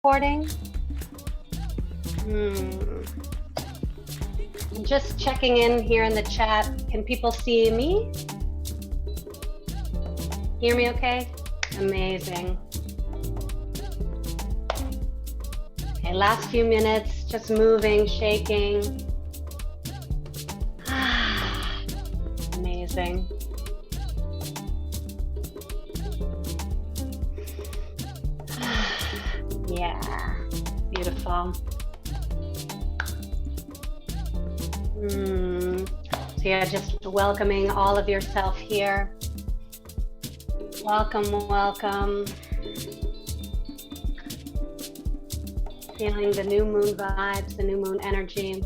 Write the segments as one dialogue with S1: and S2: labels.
S1: recording? Just checking in here in the chat. Can people see me? Hear me okay? Amazing. Okay, last few minutes, just moving, shaking. Amazing. Yeah, beautiful. So yeah, just welcoming all of yourself here. Welcome, welcome. Feeling the new moon vibes, the new moon energy.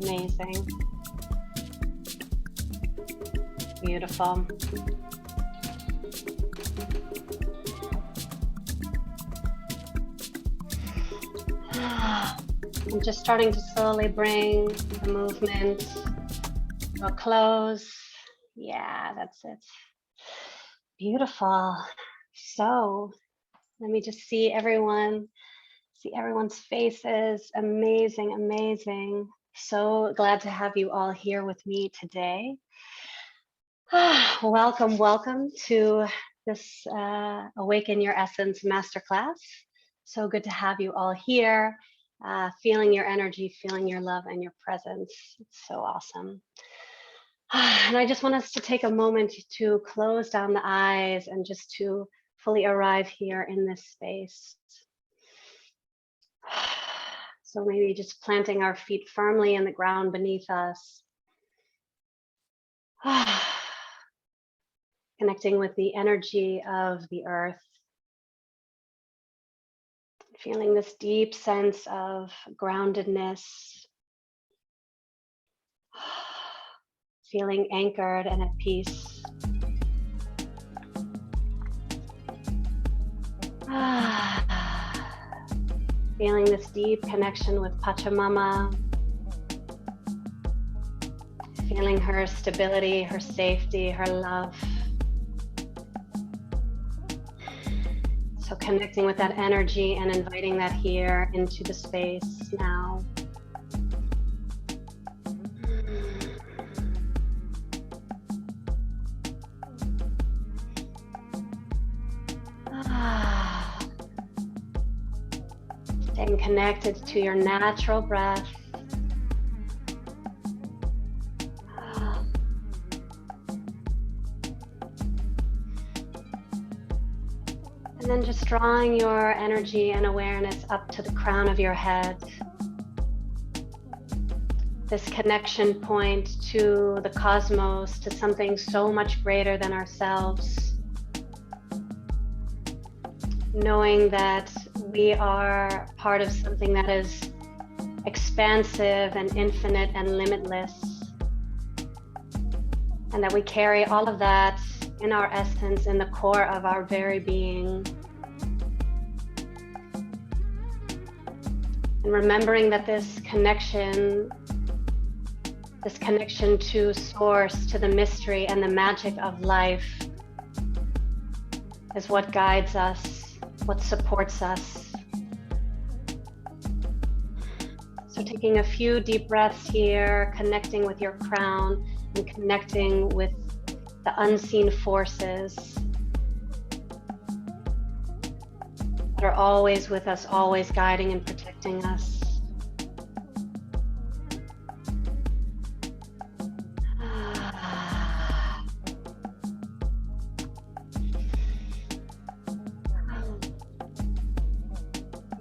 S1: Amazing. Beautiful. I'm just starting to slowly bring the movement to a close. Yeah, that's it. Beautiful. So let me just see everyone's faces. Amazing, amazing. So glad to have you all here with me today. Welcome, welcome to this Awaken Your Essence Masterclass. So good to have you all here, feeling your energy, feeling your love and your presence. It's so awesome. And I just want us to take a moment to close down the eyes and just to fully arrive here in this space. So maybe just planting our feet firmly in the ground beneath us. Connecting with the energy of the earth. Feeling this deep sense of groundedness. Feeling anchored and at peace. Feeling this deep connection with Pachamama. Feeling her stability, her safety, her love. So connecting with that energy and inviting that here into the space now. Staying connected to your natural breath. And then just drawing your energy and awareness up to the crown of your head. This connection point to the cosmos, to something so much greater than ourselves. Knowing that we are part of something that is expansive and infinite and limitless. And that we carry all of that in our essence, in the core of our very being. And remembering that this connection to source, to the mystery and the magic of life is what guides us, what supports us. So taking a few deep breaths here, connecting with your crown and connecting with the unseen forces that are always with us, always guiding and protecting us.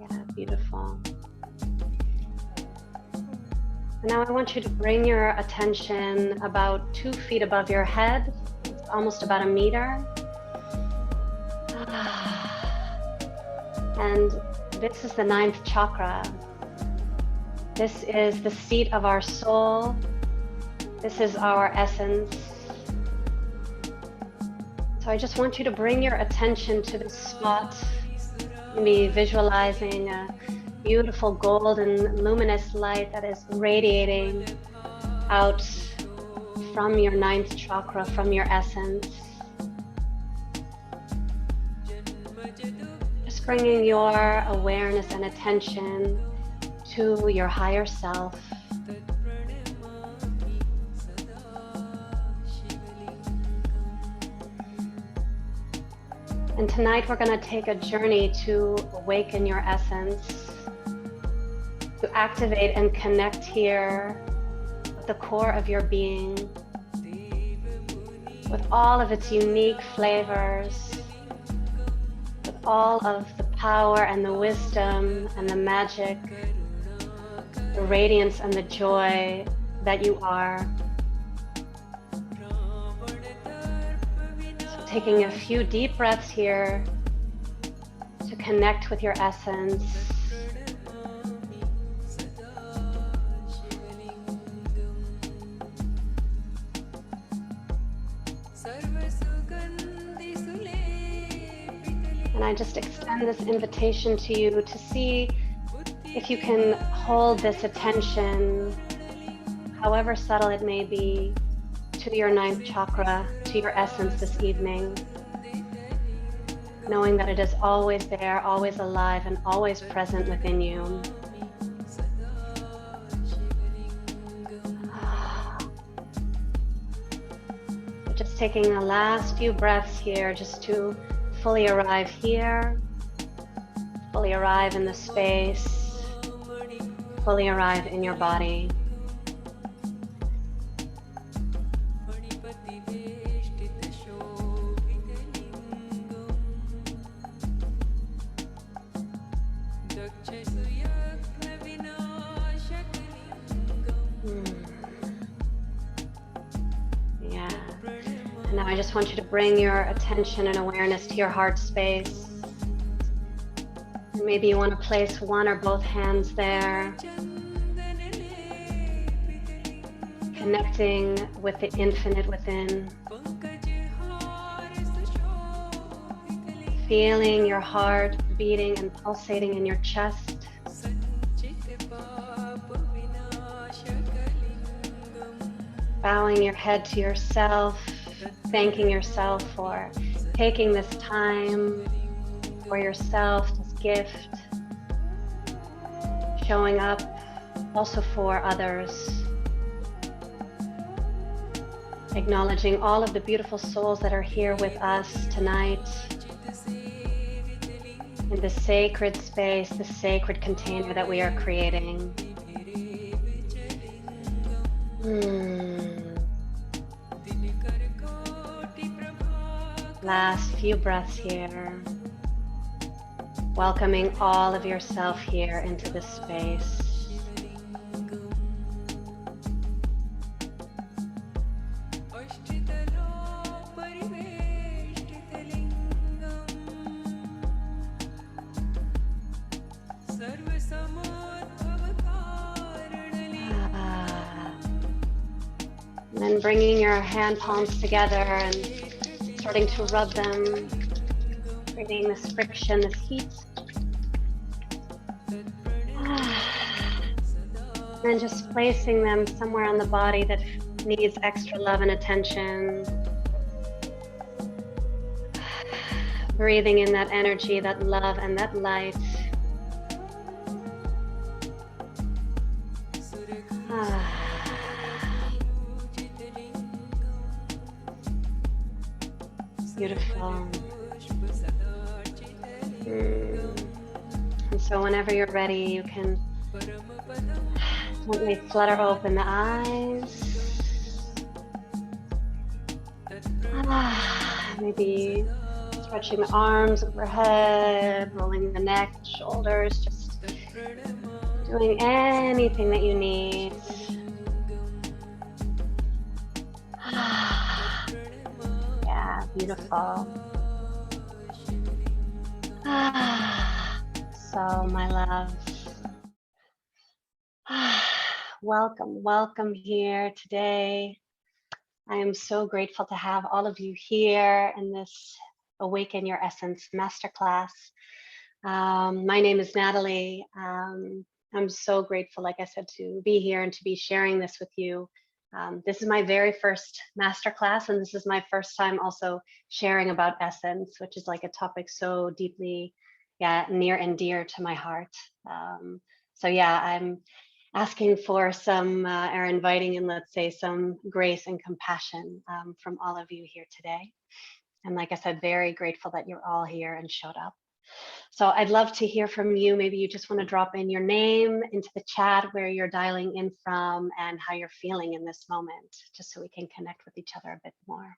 S1: Yeah, beautiful. Now I want you to bring your attention about 2 feet above your head. It's almost about 1 meter. And this is the 9th chakra. This is the seat of our soul. This is our essence. So I just want you to bring your attention to this spot. Maybe visualizing a beautiful golden luminous light that is radiating out from your 9th chakra, from your essence. Just bringing your awareness and attention to your higher self. And tonight we're going to take a journey to awaken your essence, to activate and connect here with the core of your being, with all of its unique flavors, with all of the power and the wisdom and the magic, the radiance and the joy that you are. So taking a few deep breaths here to connect with your essence. And I just extend this invitation to you to see if you can hold this attention, however subtle it may be, to your ninth chakra, to your essence this evening, knowing that it is always there, always alive, and always present within you. Just taking the last few breaths here just to fully arrive here, fully arrive in the space, fully arrive in your body. Yeah. And now I just want you to bring your attention and awareness to your heart space. And maybe you want to place one or both hands there, connecting with the infinite within. Feeling your heart beating and pulsating in your chest. Bowing your head to yourself, thanking yourself for taking this time for yourself, this gift, showing up also for others. Acknowledging all of the beautiful souls that are here with us tonight in the sacred space, the sacred container that we are creating. Last few breaths here, welcoming all of yourself here into this space. And then bringing your hand palms together and starting to rub them, creating this friction, this heat. And just placing them somewhere on the body that needs extra love and attention. Breathing in that energy, that love, and that light. Beautiful. And so whenever you're ready, you can gently flutter open the eyes. Maybe stretching the arms overhead, rolling the neck, shoulders, just doing anything that you need. Yeah, beautiful. So, my loves, welcome here today. I am so grateful to have all of you here in this Awaken Your Essence Masterclass. My name is Natalie. I'm so grateful, like I said, to be here and to be sharing this with you This is my very first masterclass, and this is my first time also sharing about essence, which is like a topic so deeply, near and dear to my heart. So I'm asking for some, or inviting in, let's say, some grace and compassion from all of you here today. And like I said, very grateful that you're all here and showed up. So I'd love to hear from you. Maybe you just want to drop in your name into the chat, where you're dialing in from and how you're feeling in this moment, just so we can connect with each other a bit more.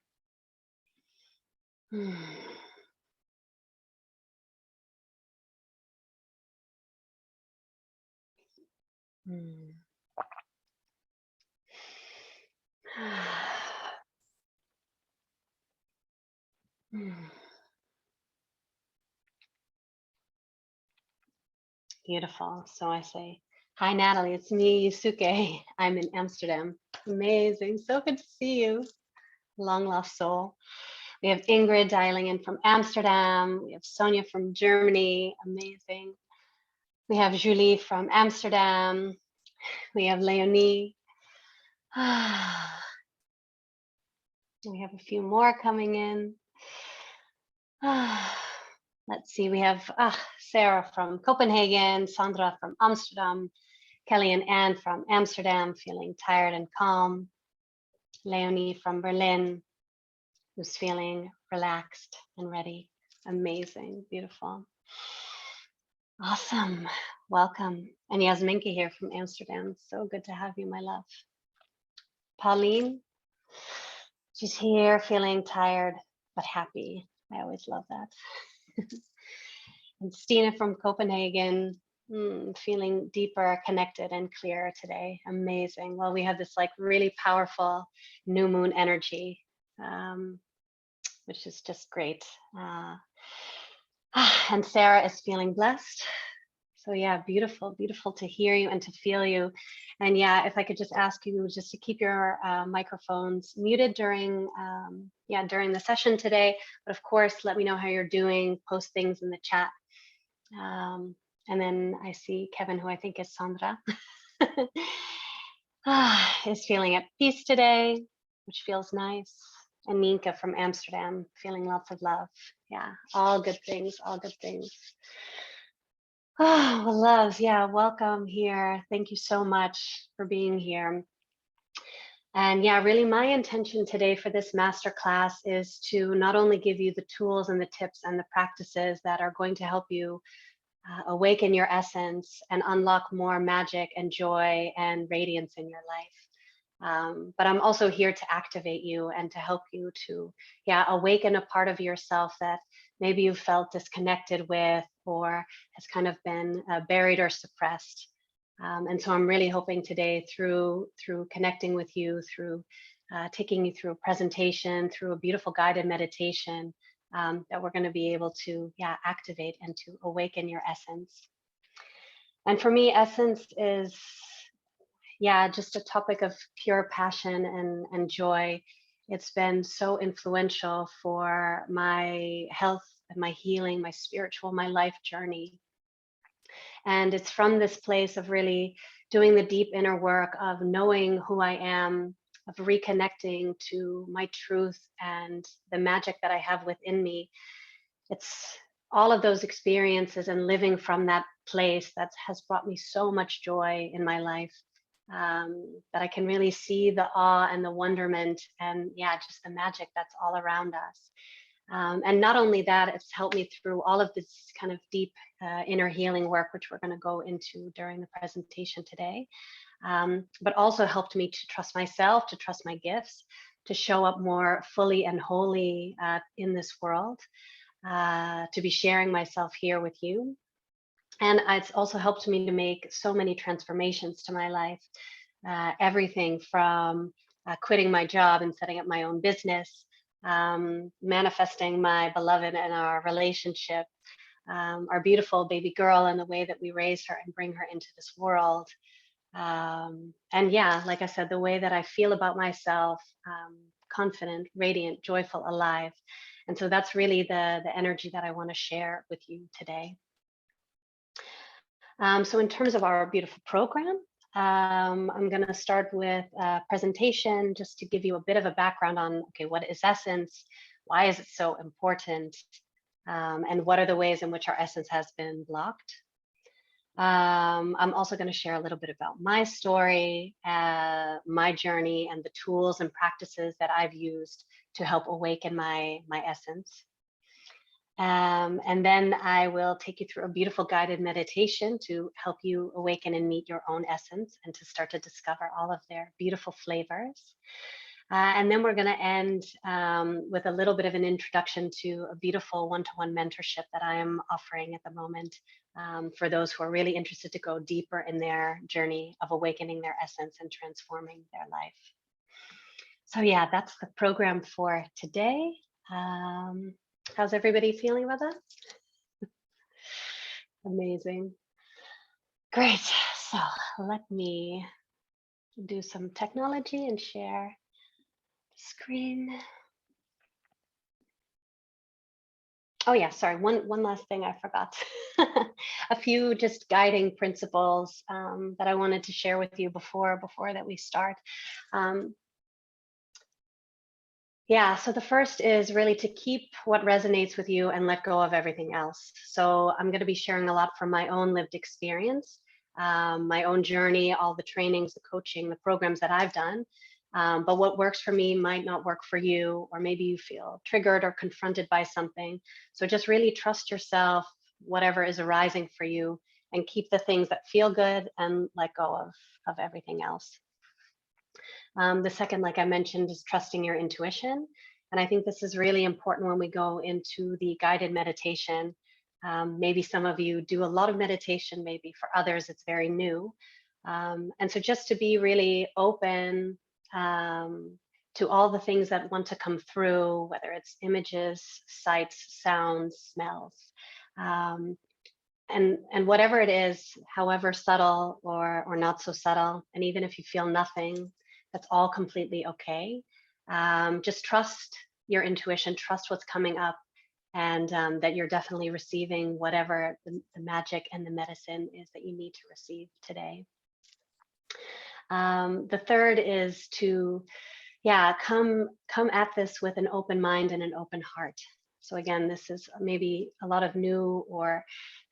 S1: Beautiful. So I say, hi, Natalie. It's me, Yusuke. I'm in Amsterdam. Amazing. So good to see you. Long lost soul. We have Ingrid dialing in from Amsterdam. We have Sonia from Germany. Amazing. We have Julie from Amsterdam. We have Leonie. We have a few more coming in. Let's see, we have Sarah from Copenhagen, Sandra from Amsterdam, Kelly and Anne from Amsterdam, feeling tired and calm. Leonie from Berlin, who's feeling relaxed and ready. Amazing, beautiful. Awesome, welcome. And Yasminka here from Amsterdam. So good to have you, my love. Pauline, she's here feeling tired but happy. I always love that. And Stina from Copenhagen, feeling deeper, connected, and clearer today. Amazing. Well, we have this like really powerful new moon energy, which is just great. And Sarah is feeling blessed. So beautiful, beautiful to hear you and to feel you. And if I could just ask you just to keep your microphones muted during the session today. But of course, let me know how you're doing. Post things in the chat. And then I see Kevin, who I think is Sandra, is feeling at peace today, which feels nice. And Minka from Amsterdam, feeling lots of love. Yeah, all good things, all good things. Oh, well, loves, welcome here. Thank you so much for being here. And really my intention today for this masterclass is to not only give you the tools and the tips and the practices that are going to help you awaken your essence and unlock more magic and joy and radiance in your life. But I'm also here to activate you and to help you to awaken a part of yourself that maybe you felt disconnected with or has kind of been buried or suppressed. And so I'm really hoping today through connecting with you, through taking you through a presentation, through a beautiful guided meditation, that we're going to be able to activate and to awaken your essence. And for me, essence is just a topic of pure passion and joy. It's been so influential for my health and my healing, my spiritual, my life journey. And it's from this place of really doing the deep inner work of knowing who I am, of reconnecting to my truth and the magic that I have within me. It's all of those experiences and living from that place that has brought me so much joy in my life, that I can really see the awe and the wonderment and just the magic that's all around us. And not only that, it's helped me through all of this kind of deep inner healing work, which we're going to go into during the presentation today, but also helped me to trust myself, to trust my gifts, to show up more fully and wholly in this world, to be sharing myself here with you. And it's also helped me to make so many transformations to my life, everything from quitting my job and setting up my own business, manifesting my beloved and our relationship, our beautiful baby girl and the way that we raise her and bring her into this world. And like I said, the way that I feel about myself, confident, radiant, joyful, alive. And so that's really the energy that I want to share with you today. So in terms of our beautiful program, I'm going to start with a presentation just to give you a bit of a background on, okay, what is essence? Why is it so important? And what are the ways in which our essence has been blocked? I'm also going to share a little bit about my story, my journey, and the tools and practices that I've used to help awaken my essence. And then I will take you through a beautiful guided meditation to help you awaken and meet your own essence and to start to discover all of their beautiful flavors. And then we're going to end with a little bit of an introduction to a beautiful one-to-one mentorship that I am offering at the moment for those who are really interested to go deeper in their journey of awakening their essence and transforming their life. So yeah, that's the program for today. How's everybody feeling with that? Amazing. Great. So let me do some technology and share the screen. Oh yeah, sorry. One last thing I forgot. A few just guiding principles that I wanted to share with you before that we start. Yeah, so the first is really to keep what resonates with you and let go of everything else. So I'm going to be sharing a lot from my own lived experience, my own journey, all the trainings, the coaching, the programs that I've done. But what works for me might not work for you, or maybe you feel triggered or confronted by something. So just really trust yourself, whatever is arising for you, and keep the things that feel good and let go of everything else. The second, like I mentioned, is trusting your intuition. And I think this is really important when we go into the guided meditation. Maybe some of you do a lot of meditation, maybe for others it's very new. And so just to be really open to all the things that want to come through, whether it's images, sights, sounds, smells. And whatever it is, however subtle or not so subtle, and even if you feel nothing, that's all completely okay. Just trust your intuition, trust what's coming up, and that you're definitely receiving whatever the magic and the medicine is that you need to receive today. The third is to, come at this with an open mind and an open heart. So again, this is maybe a lot of new or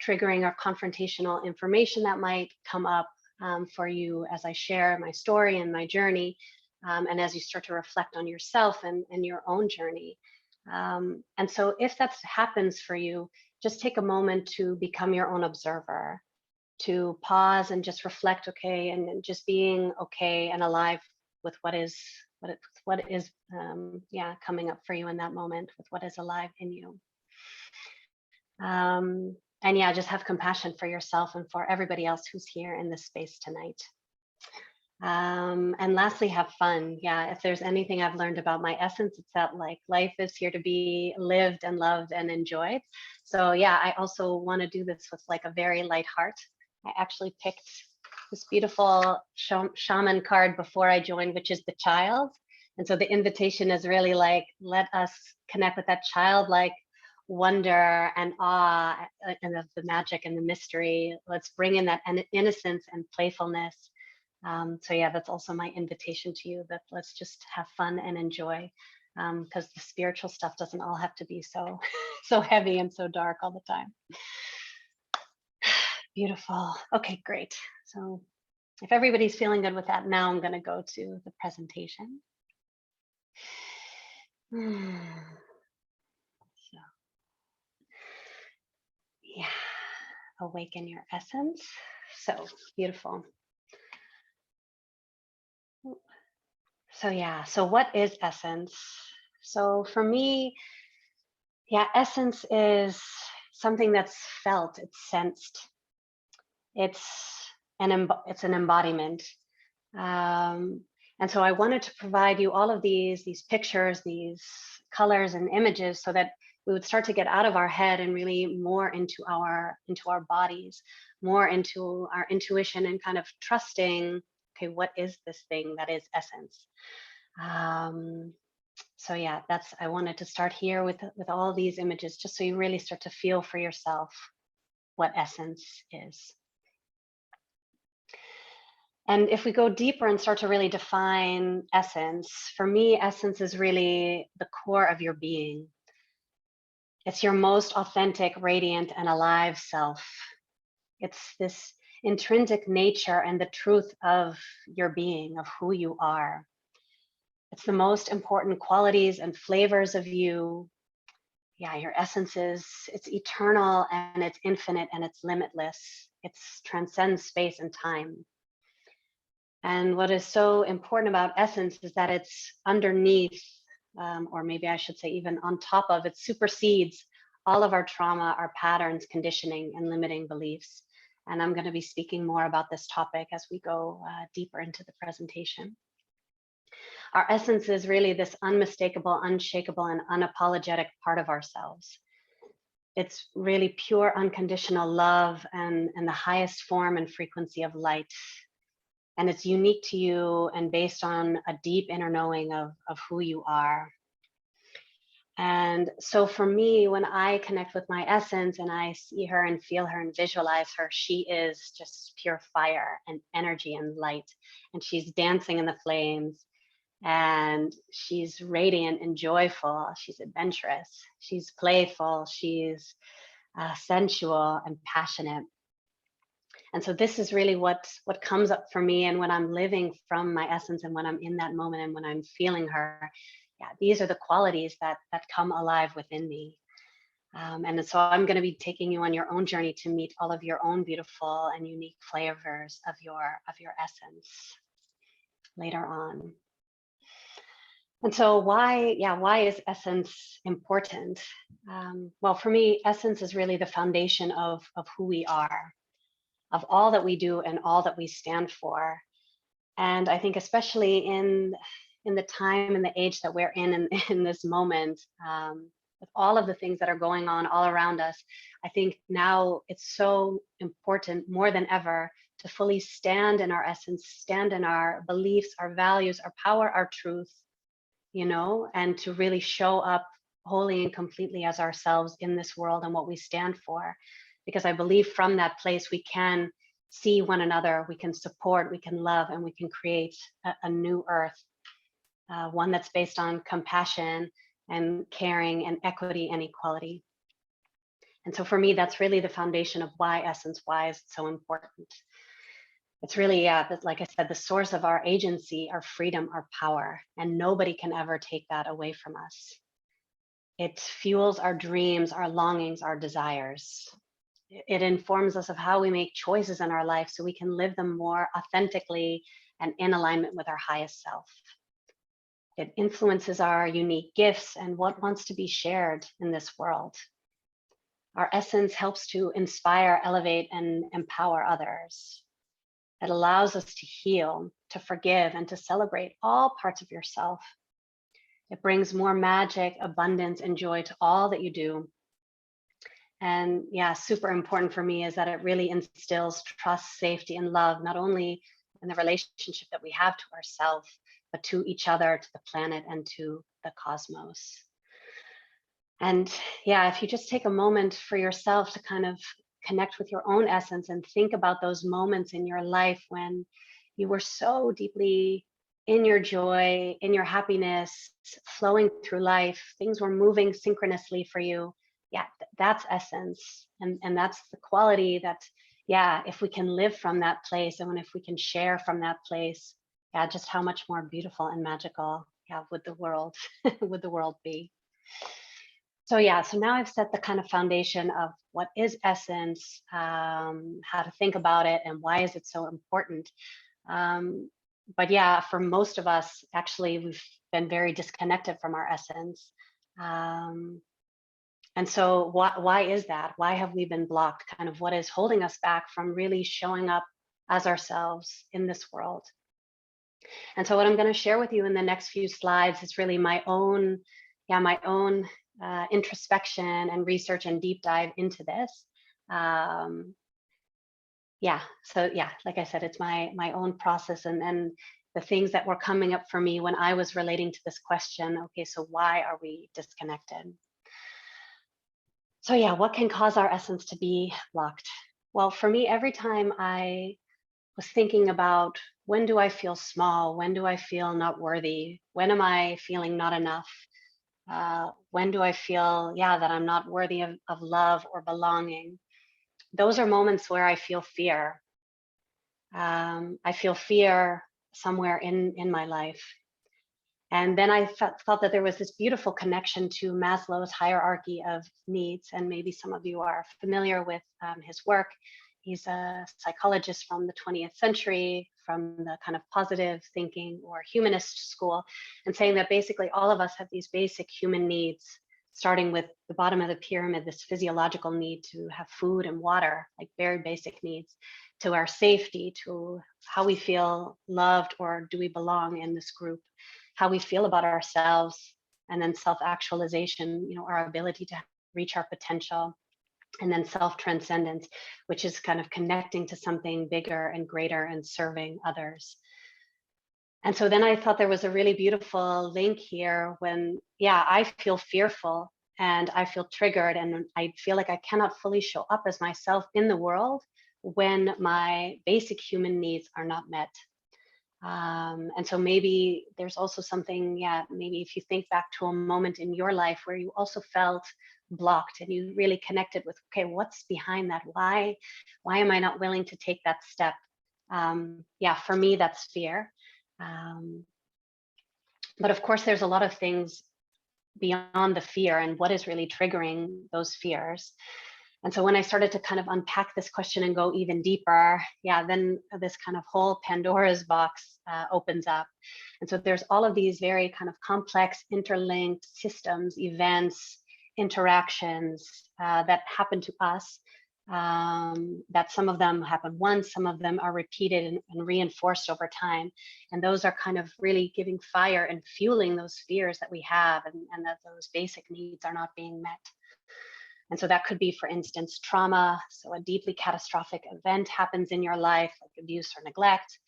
S1: triggering or confrontational information that might come up for you as I share my story and my journey, and as you start to reflect on yourself and your own journey. And so if that happens for you, just take a moment to become your own observer, to pause and just reflect, okay, and just being okay and alive with what is coming up for you in that moment, with what is alive in you. And yeah, just have compassion for yourself and for everybody else who's here in this space tonight. And lastly, have fun. Yeah, if there's anything I've learned about my essence, it's that like life is here to be lived and loved and enjoyed. So yeah, I also want to do this with like a very light heart. I actually picked this beautiful shaman card before I joined, which is the child. And so the invitation is really like, let us connect with that childlike wonder and awe and of the magic and the mystery. Let's bring in that innocence and playfulness. So yeah, that's also my invitation to you, that let's just have fun and enjoy, because the spiritual stuff doesn't all have to be so so heavy and so dark all the time. Beautiful. Okay, great. So if everybody's feeling good with that, now I'm going to go to the presentation. So, yeah, awaken your essence. So beautiful. So yeah, so what is essence? So for me, yeah, essence is something that's felt, it's sensed, it's an embodiment. And so I wanted to provide you all of these pictures, these colors and images, so that we would start to get out of our head and really more into our bodies, more into our intuition, and kind of trusting, okay, what is this thing that is essence? So yeah, I wanted to start here with all these images, just so you really start to feel for yourself what essence is. And if we go deeper and start to really define essence, for me, essence is really the core of your being. It's your most authentic, radiant, and alive self. It's this intrinsic nature and the truth of your being, of who you are. It's the most important qualities and flavors of you. Yeah, your essence is, it's eternal and it's infinite and it's limitless. It transcends space and time. And what is so important about essence is that it's underneath, or maybe I should say even on top of, it supersedes all of our trauma, our patterns, conditioning, and limiting beliefs. And I'm going to be speaking more about this topic as we go deeper into the presentation. Our essence is really this unmistakable, unshakable, and unapologetic part of ourselves. It's really pure, unconditional love and the highest form and frequency of light. And it's unique to you and based on a deep inner knowing of who you are. And so for me, when I connect with my essence and I see her and feel her and visualize her, she is just pure fire and energy and light. And she's dancing in the flames and she's radiant and joyful. She's adventurous. She's playful. She's sensual and passionate. And so this is really what comes up for me. And when I'm living from my essence and when I'm in that moment and when I'm feeling her, yeah, these are the qualities that come alive within me. And so I'm going to be taking you on your own journey to meet all of your own beautiful and unique flavors of your essence later on. And so why is essence important? Well, for me, essence is really the foundation of who we are, of all that we do and all that we stand for. And I think especially in the time and the age that we're in this moment, with all of the things that are going on all around us, I think now it's so important more than ever to fully stand in our essence, stand in our beliefs, our values, our power, our truth, and to really show up wholly and completely as ourselves in this world and what we stand for. Because I believe from that place we can see one another, we can support, we can love, and we can create a new earth, one that's based on compassion and caring and equity and equality. And so for me, that's really the foundation of why essence, why is it so important. It's really, like I said, the source of our agency, our freedom, our power, and nobody can ever take that away from us. It fuels our dreams, our longings, our desires. It informs us of how we make choices in our life so we can live them more authentically and in alignment with our highest self. It influences our unique gifts and what wants to be shared in this world. Our essence helps to inspire, elevate, and empower others. It allows us to heal, to forgive, and to celebrate all parts of yourself. It brings more magic, abundance, and joy to all that you do. And yeah, super important for me is that it really instills trust, safety, and love, not only in the relationship that we have to ourselves, but to each other, to the planet, and to the cosmos. And yeah, if you just take a moment for yourself to kind of connect with your own essence and think about those moments in your life when you were so deeply in your joy, in your happiness, flowing through life, things were moving synchronously for you. Yeah, that's essence. And that's the quality that, yeah, if we can live from that place and if we can share from that place, yeah, just how much more beautiful and magical, yeah, would the world be. So yeah, so now I've set the kind of foundation of what is essence, how to think about it, and why is it so important. But yeah, for most of us, actually, we've been very disconnected from our essence. And so why is that? Why have we been blocked? Kind of what is holding us back from really showing up as ourselves in this world? And so what I'm going to share with you in the next few slides is really my own introspection and research and deep dive into this. So like I said, it's my own process and the things that were coming up for me when I was relating to this question. Okay, so why are we disconnected? So yeah, what can cause our essence to be blocked? Well, for me, every time I was thinking about, when do I feel small? When do I feel not worthy? When am I feeling not enough? When do I feel, that I'm not worthy of love or belonging? Those are moments where I feel fear. I feel fear somewhere in my life. And then I felt that there was this beautiful connection to Maslow's hierarchy of needs. And maybe some of you are familiar with his work. He's a psychologist from the 20th century, from the kind of positive thinking or humanist school, and saying that basically all of us have these basic human needs, starting with the bottom of the pyramid, this physiological need to have food and water, like very basic needs, to our safety, to how we feel loved or do we belong in this group, how we feel about ourselves, and then self-actualization, our ability to reach our potential, and then self-transcendence, which is kind of connecting to something bigger and greater and serving others. And so then I thought there was a really beautiful link here when, I feel fearful and I feel triggered and I feel like I cannot fully show up as myself in the world when my basic human needs are not met. And so maybe there's also something, maybe if you think back to a moment in your life where you also felt blocked and you really connected with, okay, what's behind that? Why am I not willing to take that step? For me, that's fear. But of course, there's a lot of things beyond the fear and what is really triggering those fears. And so when I started to kind of unpack this question and go even deeper, then this kind of whole Pandora's box opens up. And so there's all of these very kind of complex, interlinked systems, events, interactions that happen to us, that some of them happen once, some of them are repeated and reinforced over time. And those are kind of really giving fire and fueling those fears that we have, and that those basic needs are not being met. And so that could be, for instance, trauma. So a deeply catastrophic event happens in your life, like abuse or neglect.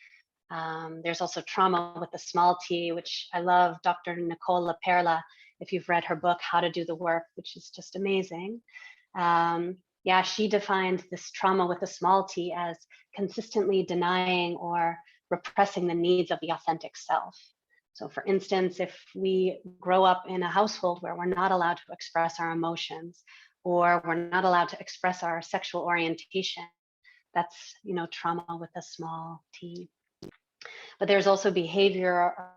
S1: There's also trauma with the small t, which I love Dr. Nicole LaPerla, if you've read her book, How to Do the Work, which is just amazing. She defined this trauma with a small t as consistently denying or repressing the needs of the authentic self. So for instance, if we grow up in a household where we're not allowed to express our emotions, or we're not allowed to express our sexual orientation, that's, trauma with a small t. But there's also behavior or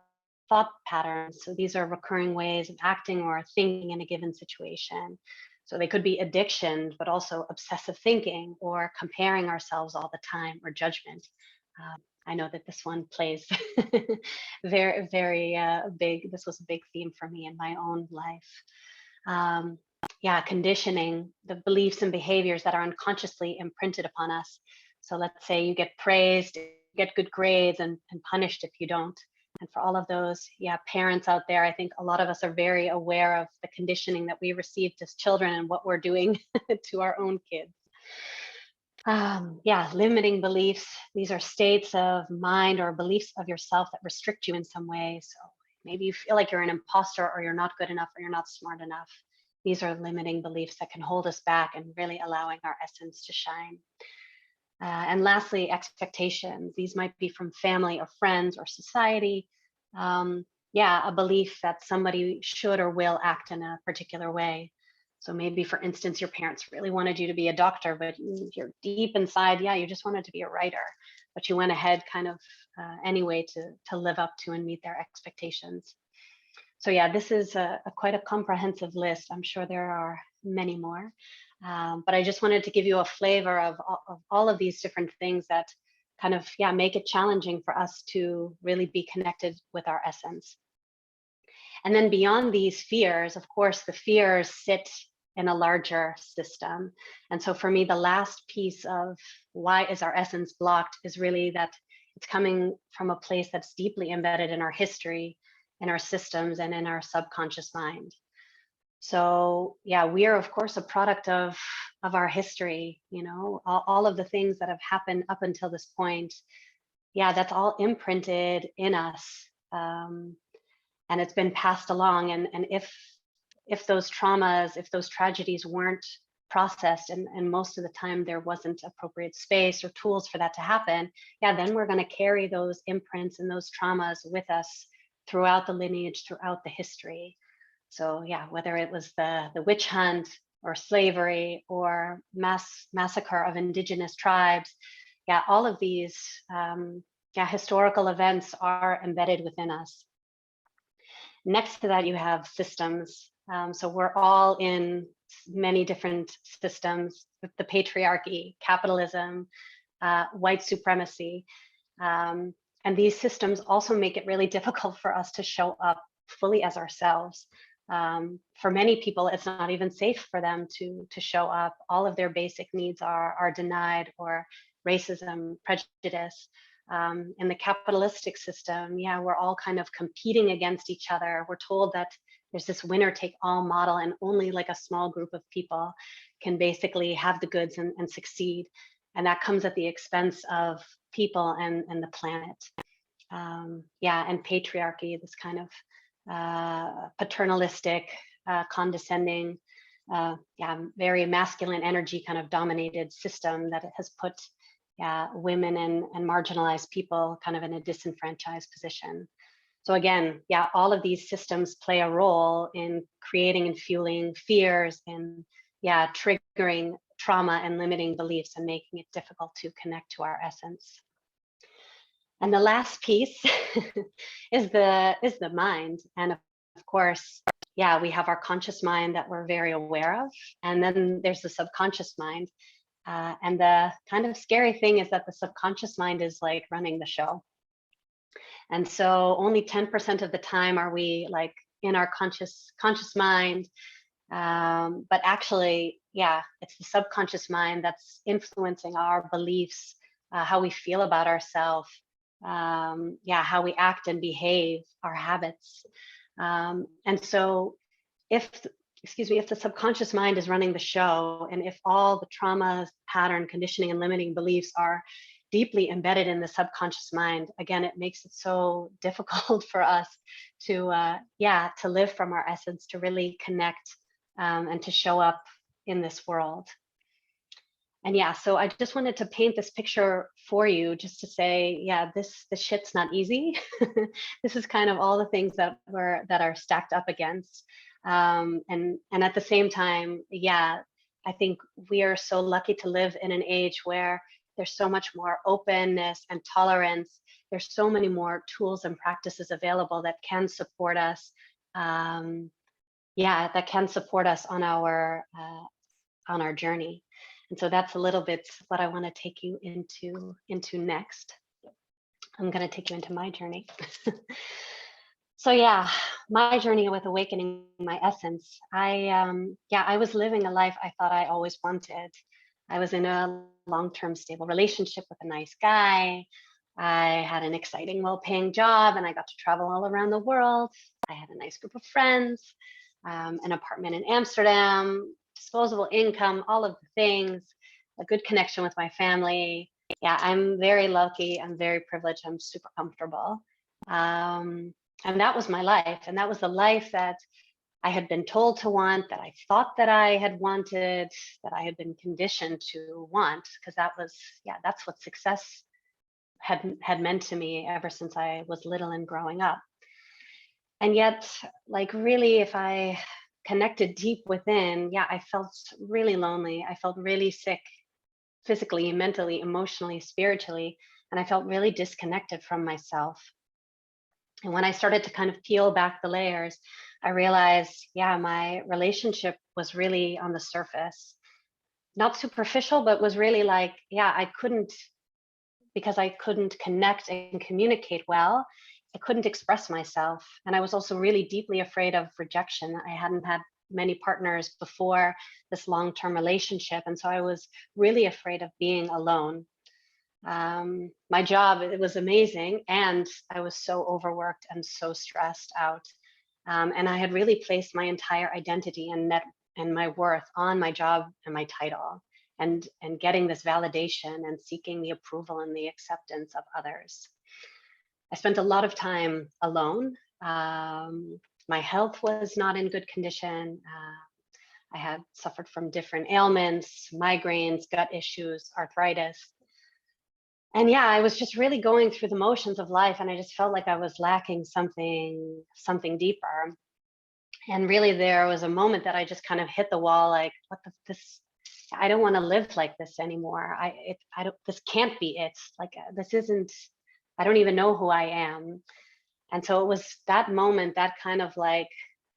S1: thought patterns. So these are recurring ways of acting or thinking in a given situation. So they could be addiction, but also obsessive thinking or comparing ourselves all the time, or judgment. I know that this one plays very, very big. This was a big theme for me in my own life. Conditioning, the beliefs and behaviors that are unconsciously imprinted upon us. So let's say you get praised, get good grades, and punished if you don't. And for all of those, parents out there, I think a lot of us are very aware of the conditioning that we received as children and what we're doing to our own kids. Limiting beliefs. These are states of mind or beliefs of yourself that restrict you in some way. So maybe you feel like you're an imposter, or you're not good enough, or you're not smart enough. These are limiting beliefs that can hold us back and really allowing our essence to shine. And lastly, expectations. These might be from family or friends or society. A belief that somebody should or will act in a particular way. So maybe, for instance, your parents really wanted you to be a doctor, but you're deep inside, you just wanted to be a writer, but you went ahead kind of anyway to live up to and meet their expectations. So this is quite a comprehensive list. I'm sure there are many more, but I just wanted to give you a flavor of all of these different things that kind of make it challenging for us to really be connected with our essence. And then beyond these fears, of course, the fears sit in a larger system. And so for me, the last piece of why is our essence blocked is really that it's coming from a place that's deeply embedded in our history, in our systems, and in our subconscious mind. So we are, of course, a product of our history, all of the things that have happened up until this point. That's all imprinted in us. And it's been passed along. And if those traumas, if those tragedies weren't processed, and most of the time there wasn't appropriate space or tools for that to happen, yeah, then we're going to carry those imprints and those traumas with us throughout the lineage, throughout the history. So yeah, whether it was the witch hunt or slavery or massacre of indigenous tribes, yeah, all of these historical events are embedded within us. Next to that, you have systems. So we're all in many different systems, the patriarchy, capitalism, white supremacy. And these systems also make it really difficult for us to show up fully as ourselves. For many people, it's not even safe for them to show up. All of their basic needs are denied, or racism, prejudice. In the capitalistic system, yeah, we're all kind of competing against each other. We're told that there's this winner take all model, and only like a small group of people can basically have the goods and succeed. And that comes at the expense of people and the planet. Yeah, and patriarchy, this kind of paternalistic, condescending, very masculine energy kind of dominated system that has put women and marginalized people kind of in a disenfranchised position. So again, yeah, all of these systems play a role in creating and fueling fears, and triggering trauma and limiting beliefs, and making it difficult to connect to our essence. And the last piece is the mind. And of course, yeah, we have our conscious mind that we're very aware of, and then there's the subconscious mind. And the kind of scary thing is that the subconscious mind is like running the show. And so only 10% of the time are we like in our conscious mind. But actually, yeah, it's the subconscious mind that's influencing our beliefs, how we feel about ourselves, how we act and behave, our habits. And so if the subconscious mind is running the show, and if all the traumas, pattern, conditioning, and limiting beliefs are deeply embedded in the subconscious mind, again, it makes it so difficult for us to live from our essence, to really connect, and to show up in this world. And yeah, so I just wanted to paint this picture for you, just to say, yeah, this shit's not easy. This is kind of all the things that are stacked up against. And at the same time, yeah, I think we are so lucky to live in an age where there's so much more openness and tolerance. There's so many more tools and practices available that can support us. That can support us on our journey. And so that's a little bit what I want to take you into next. I'm going to take you into my journey. So yeah, my journey with awakening my essence. I was living a life I thought I always wanted. I was in a long-term stable relationship with a nice guy. I had an exciting, well-paying job, and I got to travel all around the world. I had a nice group of friends, an apartment in Amsterdam, disposable income, all of the things, a good connection with my family. Yeah, I'm very lucky. I'm very privileged. I'm super comfortable. And that was my life. And that was the life that I had been told to want, that I thought that I had wanted, that I had been conditioned to want, because that's what success had meant to me ever since I was little and growing up. And yet, like, really, if I connected deep within, I felt really lonely. I felt really sick, physically, mentally, emotionally, spiritually, and I felt really disconnected from myself. And when I started to kind of peel back the layers, I realized, my relationship was really on the surface, not superficial, but was really like, because I couldn't connect and communicate well, I couldn't express myself. And I was also really deeply afraid of rejection. I hadn't had many partners before this long-term relationship. And so I was really afraid of being alone. My job, it was amazing, and I was so overworked and so stressed out. And I had really placed my entire identity and my worth on my job and my title, and getting this validation and seeking the approval and the acceptance of others. I spent a lot of time alone. My health was not in good condition. I had suffered from different ailments, migraines, gut issues, arthritis. And yeah, I was just really going through the motions of life, and I just felt like I was lacking something deeper. And really, there was a moment that I just kind of hit the wall, like, what the this? I don't want to live like this anymore. I don't. This can't be it. Like, this isn't. I don't even know who I am. And so it was that moment, that kind of like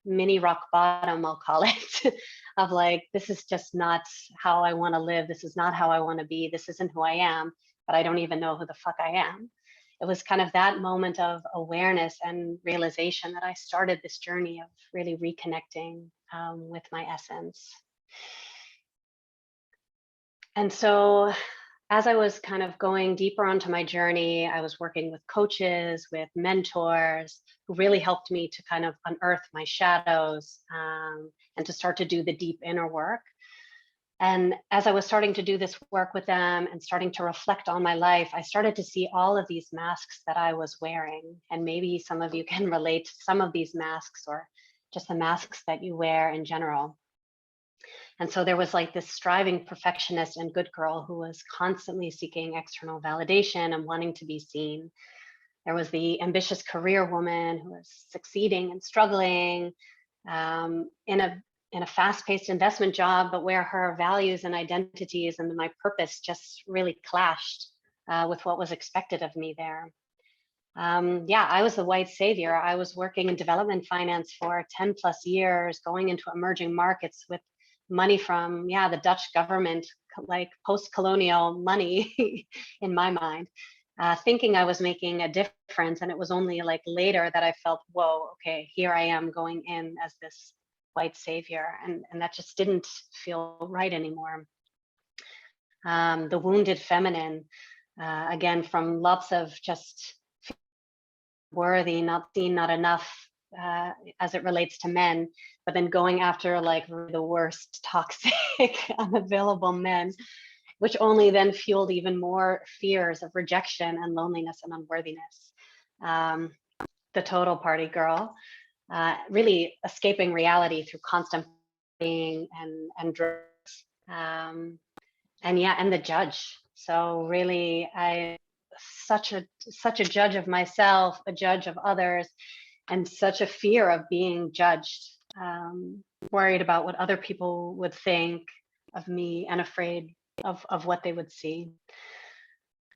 S1: mini rock bottom, I'll call it, of like, this is just not how I want to live. This is not how I want to be. This isn't who I am, but I don't even know who the fuck I am. It was kind of that moment of awareness and realization that I started this journey of really reconnecting with my essence. And so as I was kind of going deeper onto my journey, I was working with coaches, with mentors who really helped me to kind of unearth my shadows and to start to do the deep inner work. And as I was starting to do this work with them and starting to reflect on my life, I started to see all of these masks that I was wearing. And maybe some of you can relate to some of these masks, or just the masks that you wear in general. And so there was like this striving perfectionist and good girl who was constantly seeking external validation and wanting to be seen. There was the ambitious career woman who was succeeding and struggling in a fast-paced investment job, but where her values and identities and my purpose just really clashed with what was expected of me there. Yeah, I was the white savior. I was working in development finance for 10 plus years, going into emerging markets with money from, yeah, the Dutch government, like post-colonial money in my mind, thinking I was making a difference. And it was only like later that I felt, whoa, okay, here I am going in as this white savior. And that just didn't feel right anymore. The wounded feminine, again, from lots of just worthy, not seen, not enough, as it relates to men, but then going after like the worst toxic unavailable men, which only then fueled even more fears of rejection and loneliness and unworthiness. The total party girl, really escaping reality through constant being and drugs, and yeah, and the judge. So really, I such a judge of myself, a judge of others, and such a fear of being judged, worried about what other people would think of me and afraid of what they would see.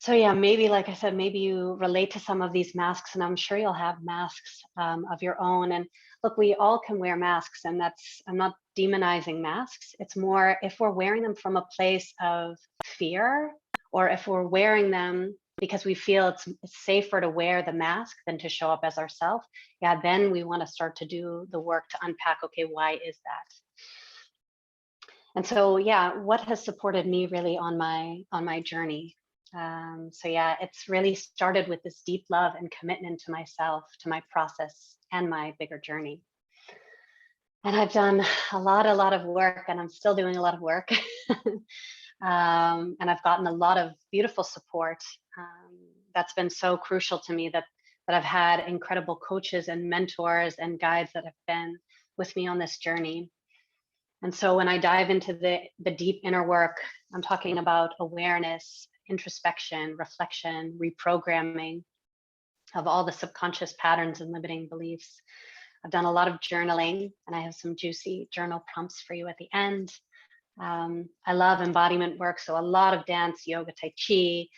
S1: So yeah, maybe, like I said, maybe you relate to some of these masks, and I'm sure you'll have masks of your own. And look, we all can wear masks, and I'm not demonizing masks. It's more if we're wearing them from a place of fear, or if we're wearing them because we feel it's safer to wear the mask than to show up as ourselves. Yeah, then we want to start to do the work to unpack, okay, why is that? And so, yeah, what has supported me really on my journey? So yeah, it's really started with this deep love and commitment to myself, to my process and my bigger journey. And I've done a lot of work, and I'm still doing a lot of work. And I've gotten a lot of beautiful support. That's been so crucial to me, that I've had incredible coaches and mentors and guides that have been with me on this journey. And so when I dive into the deep inner work, I'm talking about awareness, introspection, reflection, reprogramming of all the subconscious patterns and limiting beliefs. I've done a lot of journaling, and I have some juicy journal prompts for you at the end. I love embodiment work, so a lot of dance, yoga, tai chi.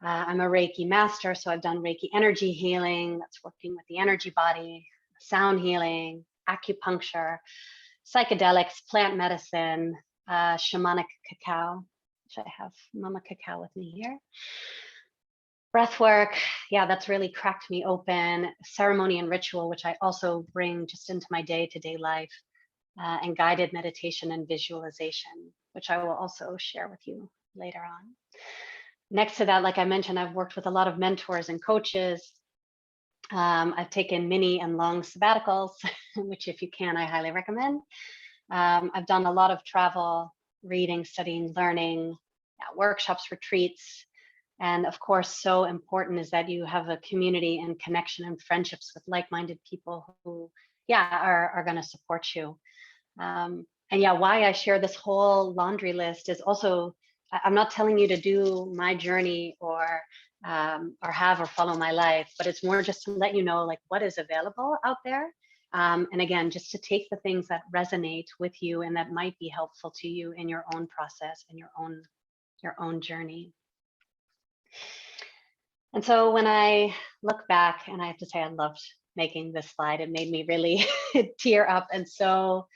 S1: I'm a Reiki master, so I've done Reiki energy healing. That's working with the energy body, sound healing, acupuncture, psychedelics, plant medicine, shamanic cacao, which I have Mama Cacao with me here. Breath work, yeah, that's really cracked me open. Ceremony and ritual, which I also bring just into my day-to-day life, and guided meditation and visualization, which I will also share with you later on. Next to that, like I mentioned, I've worked with a lot of mentors and coaches. I've taken mini and long sabbaticals, which if you can, I highly recommend. I've done a lot of travel, reading, studying, learning, workshops, retreats. And of course, so important is that you have a community and connection and friendships with like-minded people who, yeah, are going to support you. And yeah, why I share this whole laundry list is also, I'm not telling you to do my journey or have or follow my life, but it's more just to let you know like what is available out there. And again, just to take the things that resonate with you and that might be helpful to you in your own process and your own journey. And so when I look back, and I have to say I loved making this slide, it made me really tear up, and so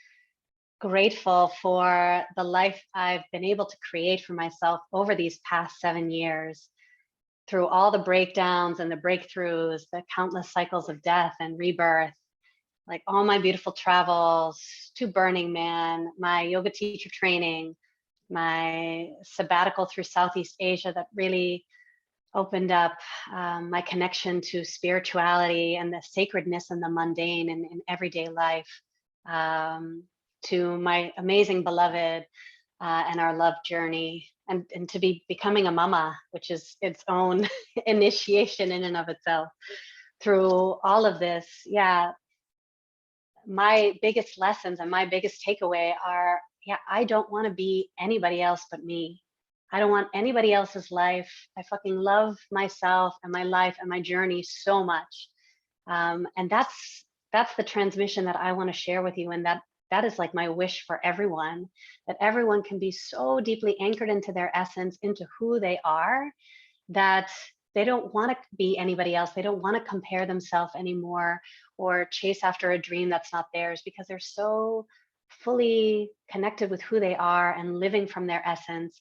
S1: grateful for the life I've been able to create for myself over these past 7 years, through all the breakdowns and the breakthroughs, the countless cycles of death and rebirth, like all my beautiful travels to Burning Man, my yoga teacher training, my sabbatical through Southeast Asia that really opened up my connection to spirituality and the sacredness and the mundane in everyday life, to my amazing beloved and our love journey, and to be becoming a mama, which is its own initiation in and of itself. Through all of this, yeah, my biggest lessons and my biggest takeaway are, yeah, I don't want to be anybody else but me. I don't want anybody else's life. I fucking love myself and my life and my journey so much. And that's the transmission that I want to share with you. And that is like my wish for everyone, that everyone can be so deeply anchored into their essence, into who they are, that they don't want to be anybody else. They don't want to compare themselves anymore or chase after a dream that's not theirs, because they're so fully connected with who they are and living from their essence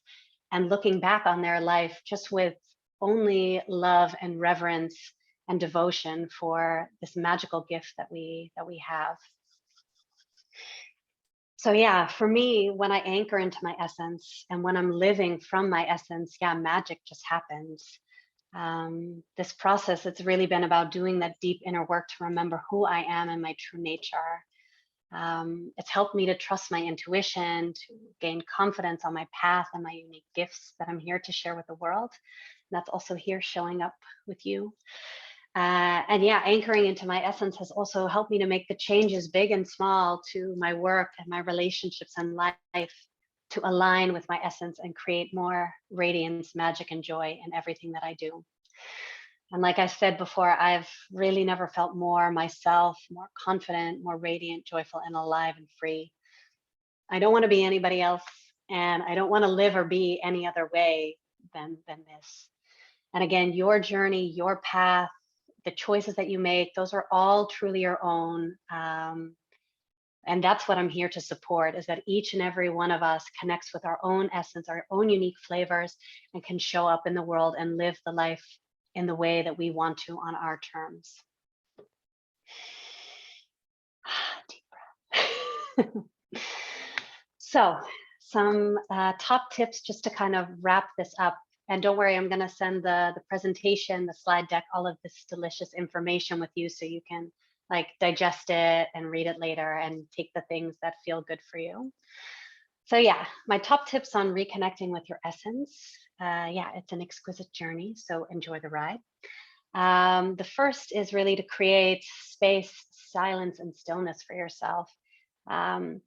S1: and looking back on their life just with only love and reverence and devotion for this magical gift that we have. So yeah, for me, when I anchor into my essence and when I'm living from my essence, yeah, magic just happens. This process, it's really been about doing that deep inner work to remember who I am and my true nature. It's helped me to trust my intuition, to gain confidence on my path and my unique gifts that I'm here to share with the world. And that's also here showing up with you. And yeah, anchoring into my essence has also helped me to make the changes, big and small, to my work and my relationships and life, to align with my essence and create more radiance, magic, and joy in everything that I do. And like I said before, I've really never felt more myself, more confident, more radiant, joyful, and alive and free. I don't want to be anybody else, and I don't want to live or be any other way than this. And again, your journey, your path, the choices that you make, those are all truly your own. And that's what I'm here to support, is that each and every one of us connects with our own essence, our own unique flavors, and can show up in the world and live the life in the way that we want to on our terms. Deep breath. So some top tips just to kind of wrap this up. And don't worry, I'm going to send the presentation, the slide deck, all of this delicious information with you so you can like digest it and read it later and take the things that feel good for you. So yeah, my top tips on reconnecting with your essence. Yeah, it's an exquisite journey, so enjoy the ride. The first is really to create space, silence, and stillness for yourself. And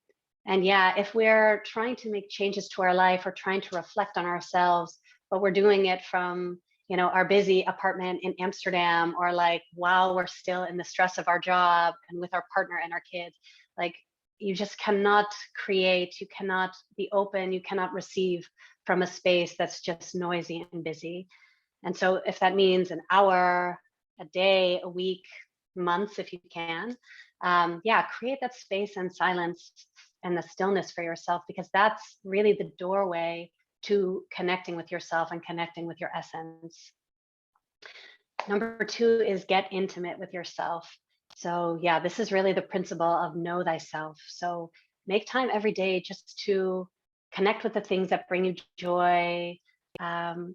S1: yeah, if we're trying to make changes to our life or trying to reflect on ourselves, but we're doing it from, you know, our busy apartment in Amsterdam, or like while we're still in the stress of our job and with our partner and our kids, like you just cannot create, you cannot be open, you cannot receive from a space that's just noisy and busy. And so if that means an hour, a day, a week, months, if you can, yeah, create that space and silence and the stillness for yourself, because that's really the doorway to connecting with yourself and connecting with your essence. Number two is get intimate with yourself. So yeah, this is really the principle of know thyself. So make time every day just to connect with the things that bring you joy.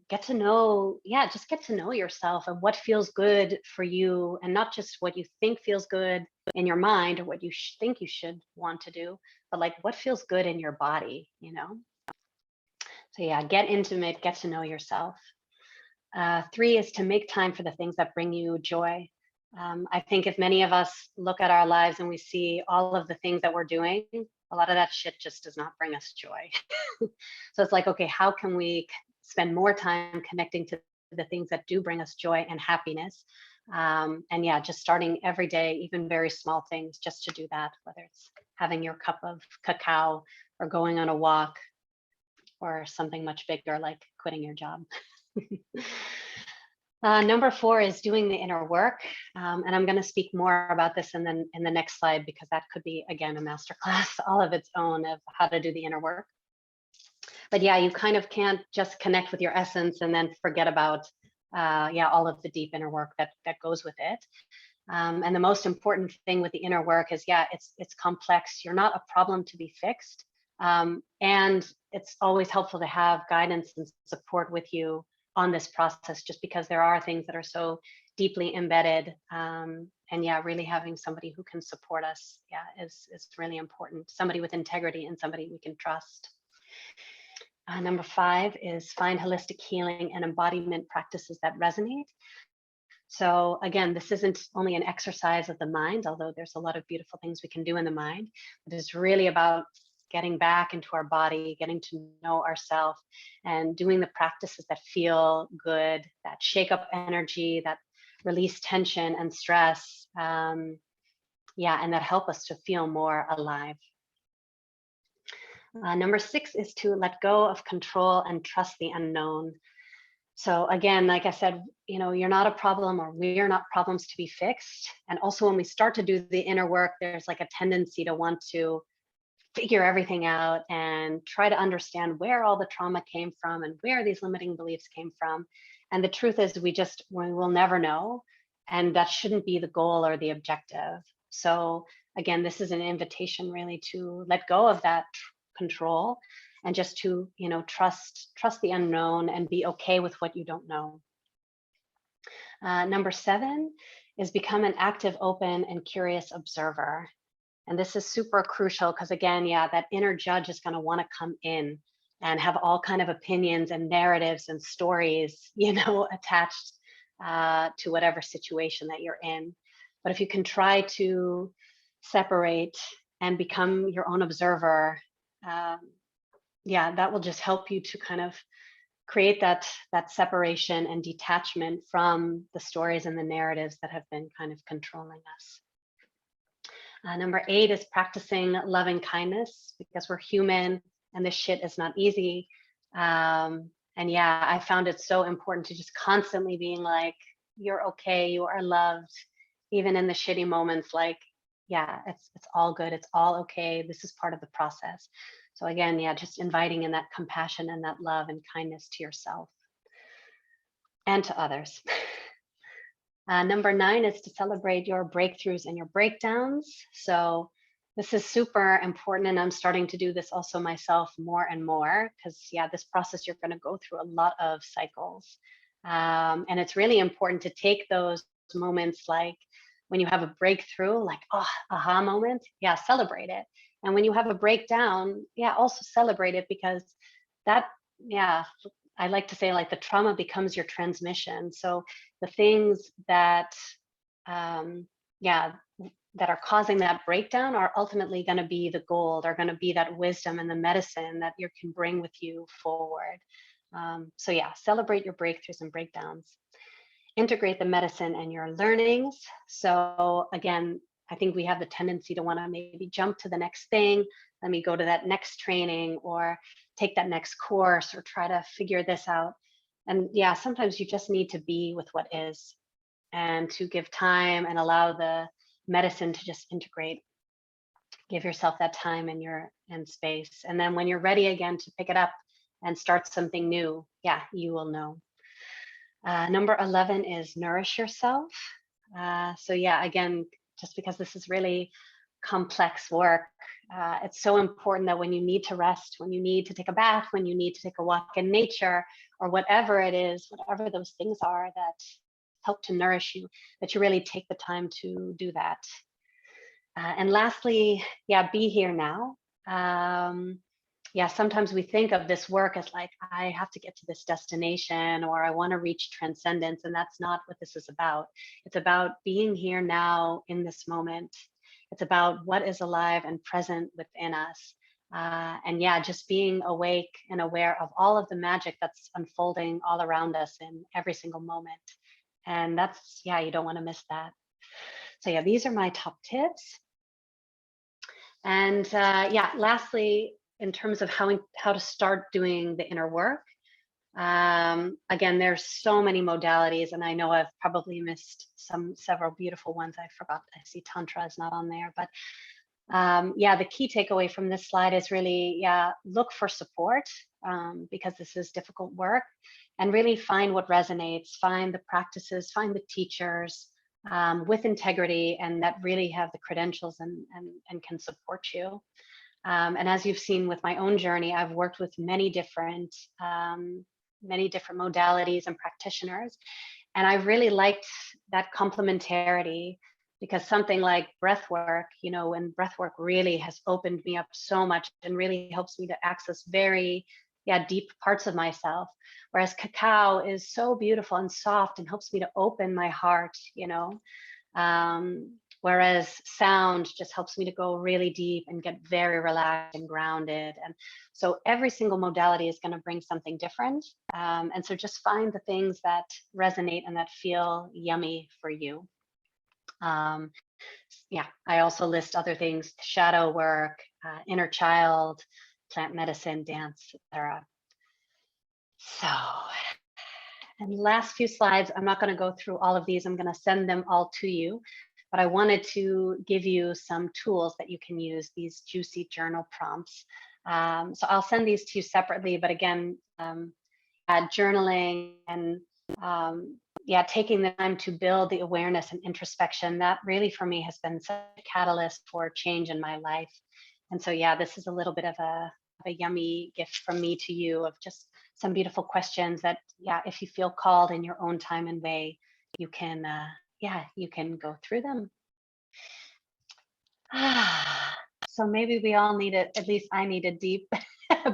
S1: Get to know, yeah, just get to know yourself and what feels good for you, and not just what you think feels good in your mind or what you think you should want to do, but like what feels good in your body, you know? So yeah, get intimate, get to know yourself. Three is to make time for the things that bring you joy. I think if many of us look at our lives and we see all of the things that we're doing, a lot of that shit just does not bring us joy. So it's like, okay, how can we spend more time connecting to the things that do bring us joy and happiness? And yeah, just starting every day, even very small things, just to do that, whether it's having your cup of cacao or going on a walk or something much bigger like quitting your job. Number 4 is doing the inner work. And I'm going to speak more about this in the next slide, because that could be, again, a masterclass all of its own of how to do the inner work. But yeah, you kind of can't just connect with your essence and then forget about all of the deep inner work that goes with it. And the most important thing with the inner work is, it's complex. You're not a problem to be fixed. And it's always helpful to have guidance and support with you on this process, just because there are things that are so deeply embedded. And really having somebody who can support us, is really important. Somebody with integrity and somebody we can trust. Number 5 is find holistic healing and embodiment practices that resonate. So again, this isn't only an exercise of the mind, although there's a lot of beautiful things we can do in the mind. But it's really about getting back into our body, getting to know ourselves, and doing the practices that feel good, that shake up energy, that release tension and stress, and that help us to feel more alive. Number 6 is to let go of control and trust the unknown. So again, like I said, you're not a problem, or we are not problems to be fixed. And also, when we start to do the inner work, there's like a tendency to want to figure everything out and try to understand where all the trauma came from and where these limiting beliefs came from. And the truth is, we will never know. And that shouldn't be the goal or the objective. So again, this is an invitation really to let go of that control and just to, trust the unknown and be okay with what you don't know. Number 7 is become an active, open, and curious observer. And this is super crucial because, again, that inner judge is going to want to come in and have all kind of opinions and narratives and stories, attached to whatever situation that you're in. But if you can try to separate and become your own observer, that will just help you to kind of create that separation and detachment from the stories and the narratives that have been kind of controlling us. Number 8 is practicing loving kindness, because we're human and this shit is not easy. I found it so important to just constantly being like, you're okay, you are loved, even in the shitty moments. Like, it's all good, it's all okay. This is part of the process. So again, just inviting in that compassion and that love and kindness to yourself and to others. Number 9 is to celebrate your breakthroughs and your breakdowns. So this is super important, and I'm starting to do this also myself more and more, because this process, you're going to go through a lot of cycles. And it's really important to take those moments, like when you have a breakthrough, like, aha moment, celebrate it. And when you have a breakdown, also celebrate it, because that, I like to say, like, the trauma becomes your transmission. So the things that, that are causing that breakdown are ultimately going to be the gold, are going to be that wisdom and the medicine that you can bring with you forward. Celebrate your breakthroughs and breakdowns. Integrate the medicine and your learnings. So again, I think we have the tendency to want to maybe jump to the next thing. Let me go to that next training or take that next course or try to figure this out. And sometimes you just need to be with what is, and to give time and allow the medicine to just integrate. Give yourself that time and space. And then when you're ready again to pick it up and start something new, you will know. Number 11 is nourish yourself. Again, just because this is really complex work, it's so important that when you need to rest, when you need to take a bath, when you need to take a walk in nature, or whatever it is, whatever those things are that help to nourish you, that you really take the time to do that. And lastly, be here now. Sometimes we think of this work as like, I have to get to this destination, or I want to reach transcendence. And that's not what this is about. It's about being here now in this moment It's about what is alive and present within us. And yeah, just being awake and aware of all of the magic that's unfolding all around us in every single moment. And that's, yeah, you don't want to miss that. So yeah, these are my top tips. And yeah, lastly, in terms of how to start doing the inner work, again, there's so many modalities, and I know I've probably missed several beautiful ones. I forgot, I see Tantra is not on there, but yeah, the key takeaway from this slide is really, yeah, look for support, because this is difficult work, and really find what resonates, find the practices, find the teachers with integrity and that really have the credentials and can support you. And as you've seen with my own journey, I've worked with many different modalities and practitioners. And I really liked that complementarity, because something like breath work, you know, and breath work really has opened me up so much and really helps me to access very, yeah, deep parts of myself. Whereas cacao is so beautiful and soft and helps me to open my heart, you know. Whereas sound just helps me to go really deep and get very relaxed and grounded. And so every single modality is going to bring something different. And so just find the things that resonate and that feel yummy for you. Yeah, I also list other things: shadow work, inner child, plant medicine, dance, etc. So, and last few slides, I'm not going to go through all of these. I'm going to send them all to you. But I wanted to give you some tools that you can use, these juicy journal prompts. So I'll send these to you separately, but again, journaling and yeah, taking the time to build the awareness and introspection, that really for me has been such a catalyst for change in my life. And so yeah, this is a little bit of a yummy gift from me to you, of just some beautiful questions that, yeah, if you feel called in your own time and way, you can yeah, you can go through them. So maybe we all need it, at least I need a deep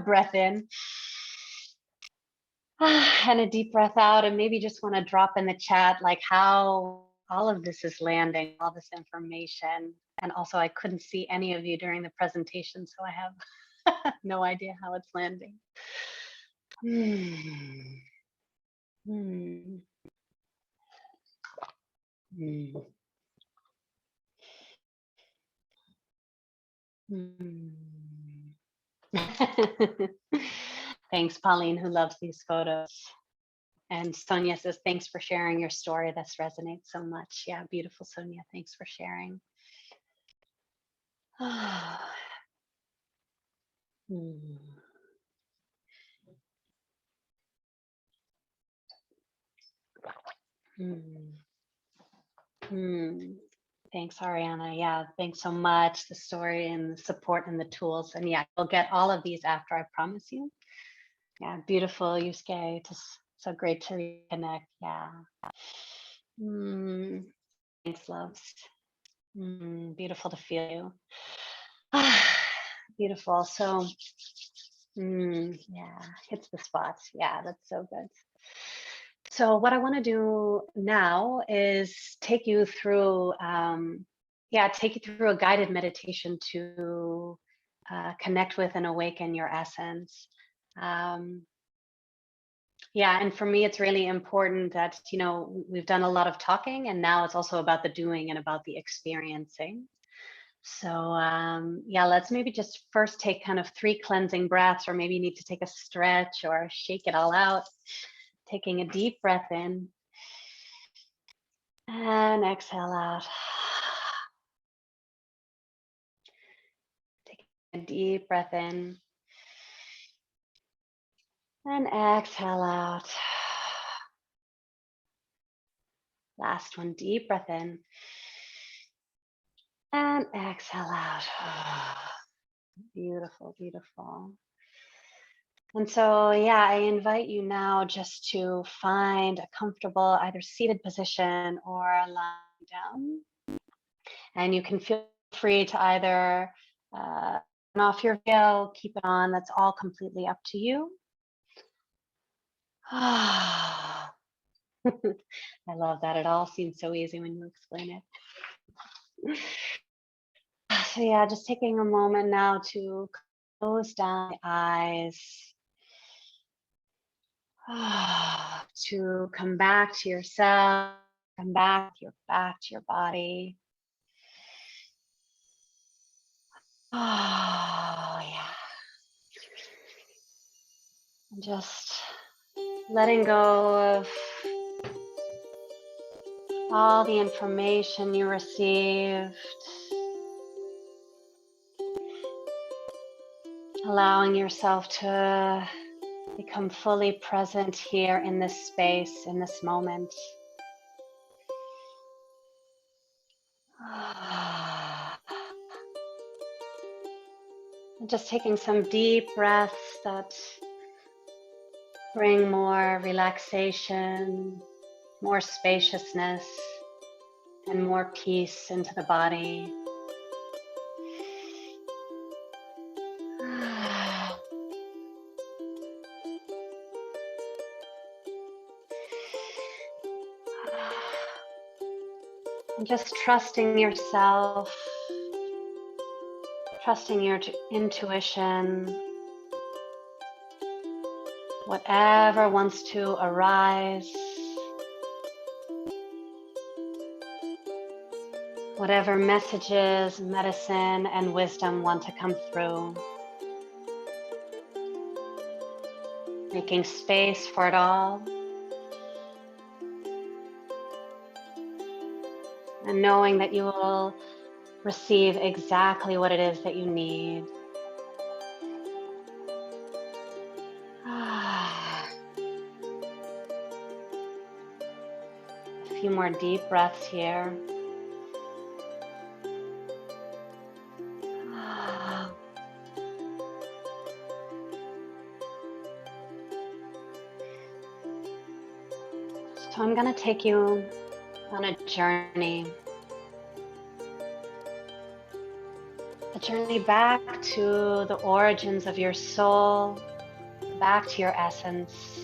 S1: breath in and a deep breath out, and maybe just want to drop in the chat like how all of this is landing, all this information. And also I couldn't see any of you during the presentation, so I have no idea how it's landing. Thanks, Pauline, who loves these photos. And Sonia says, thanks for sharing your story. This resonates so much. Yeah, beautiful, Sonia. Thanks for sharing. Thanks, Ariana. Yeah, thanks so much. The story and the support and the tools. And yeah, we'll get all of these after, I promise you. Yeah, beautiful, Yusuke. Just so great to reconnect. Yeah. Thanks, loves. Beautiful to feel you. Beautiful. So, yeah, hits the spot. Yeah, that's so good. So what I want to do now is take you through, take you through a guided meditation to connect with and awaken your essence. Yeah, and for me, it's really important that, you know, we've done a lot of talking, and now it's also about the doing and about the experiencing. So yeah, let's maybe just first take kind of 3 cleansing breaths, or maybe you need to take a stretch or shake it all out. Taking a deep breath in and exhale out. Taking a deep breath in and exhale out. Last one, deep breath in and exhale out. Beautiful, beautiful. And so, yeah, I invite you now just to find a comfortable, either seated position or lying down. And you can feel free to either turn off your veil, keep it on. That's all completely up to you. I love that. It all seems so easy when you explain it. So yeah, just taking a moment now to close down the eyes, to come back to yourself, come back to your body. Oh yeah. And just letting go of all the information you received, allowing yourself to become fully present here in this space, in this moment. And just taking some deep breaths that bring more relaxation, more spaciousness, and more peace into the body. And just trusting yourself, trusting your intuition, whatever wants to arise, whatever messages, medicine, and wisdom want to come through. Making space for it all. And knowing that you will receive exactly what it is that you need. A few more deep breaths here. So I'm going to take you on a journey back to the origins of your soul, back to your essence,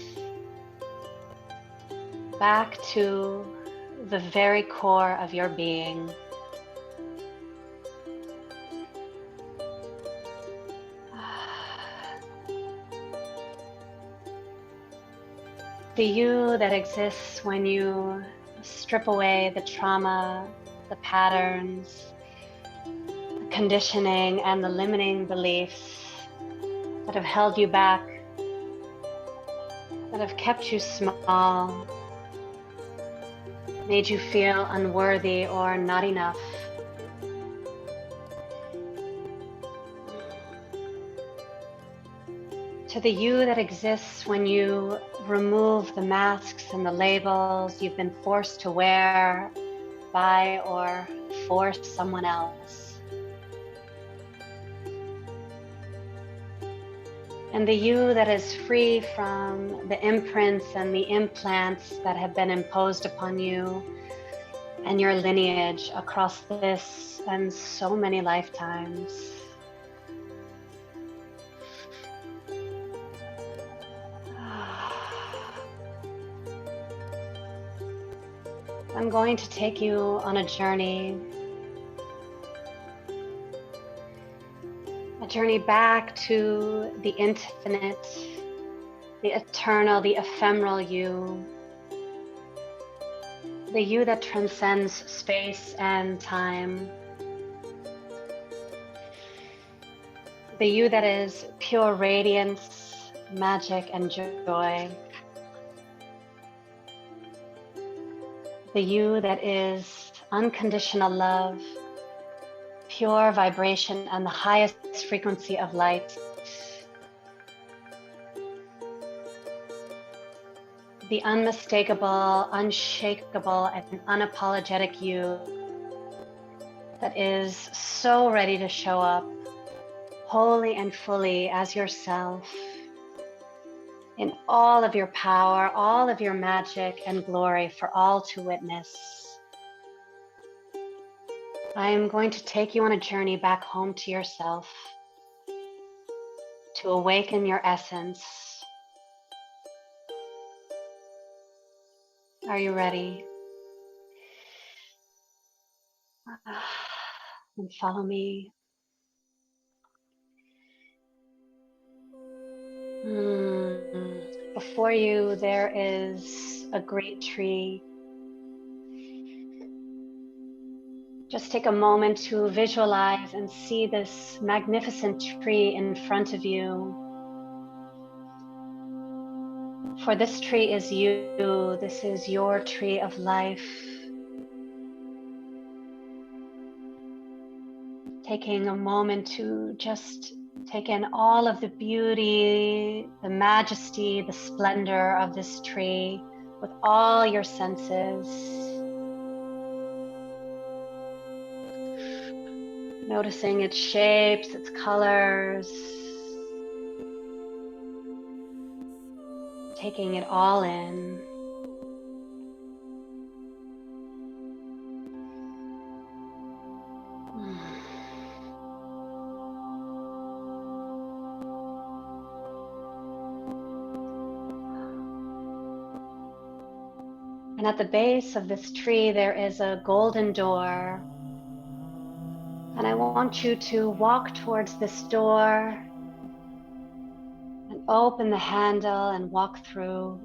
S1: back to the very core of your being. The you that exists when you strip away the trauma, the patterns, the conditioning, and the limiting beliefs that have held you back, that have kept you small, made you feel unworthy or not enough. To the you that exists when you remove the masks and the labels you've been forced to wear by or for someone else. And the you that is free from the imprints and the implants that have been imposed upon you and your lineage across this and so many lifetimes. I'm going to take you on a journey back to the infinite, the eternal, the ephemeral you, the you that transcends space and time, the you that is pure radiance, magic, and joy, the you that is unconditional love, pure vibration, and the highest frequency of light. The unmistakable, unshakable, and unapologetic you that is so ready to show up wholly and fully as yourself in all of your power, all of your magic and glory for all to witness. I am going to take you on a journey back home to yourself, to awaken your essence. Are you ready? And follow me Before you, there is a great tree. Just take a moment to visualize and see this magnificent tree in front of you. For this tree is you. This is your tree of life. Taking a moment to just take in all of the beauty, the majesty, the splendor of this tree with all your senses. Noticing its shapes, its colors. Taking it all in. And at the base of this tree, there is a golden door. And I want you to walk towards this door and open the handle and walk through.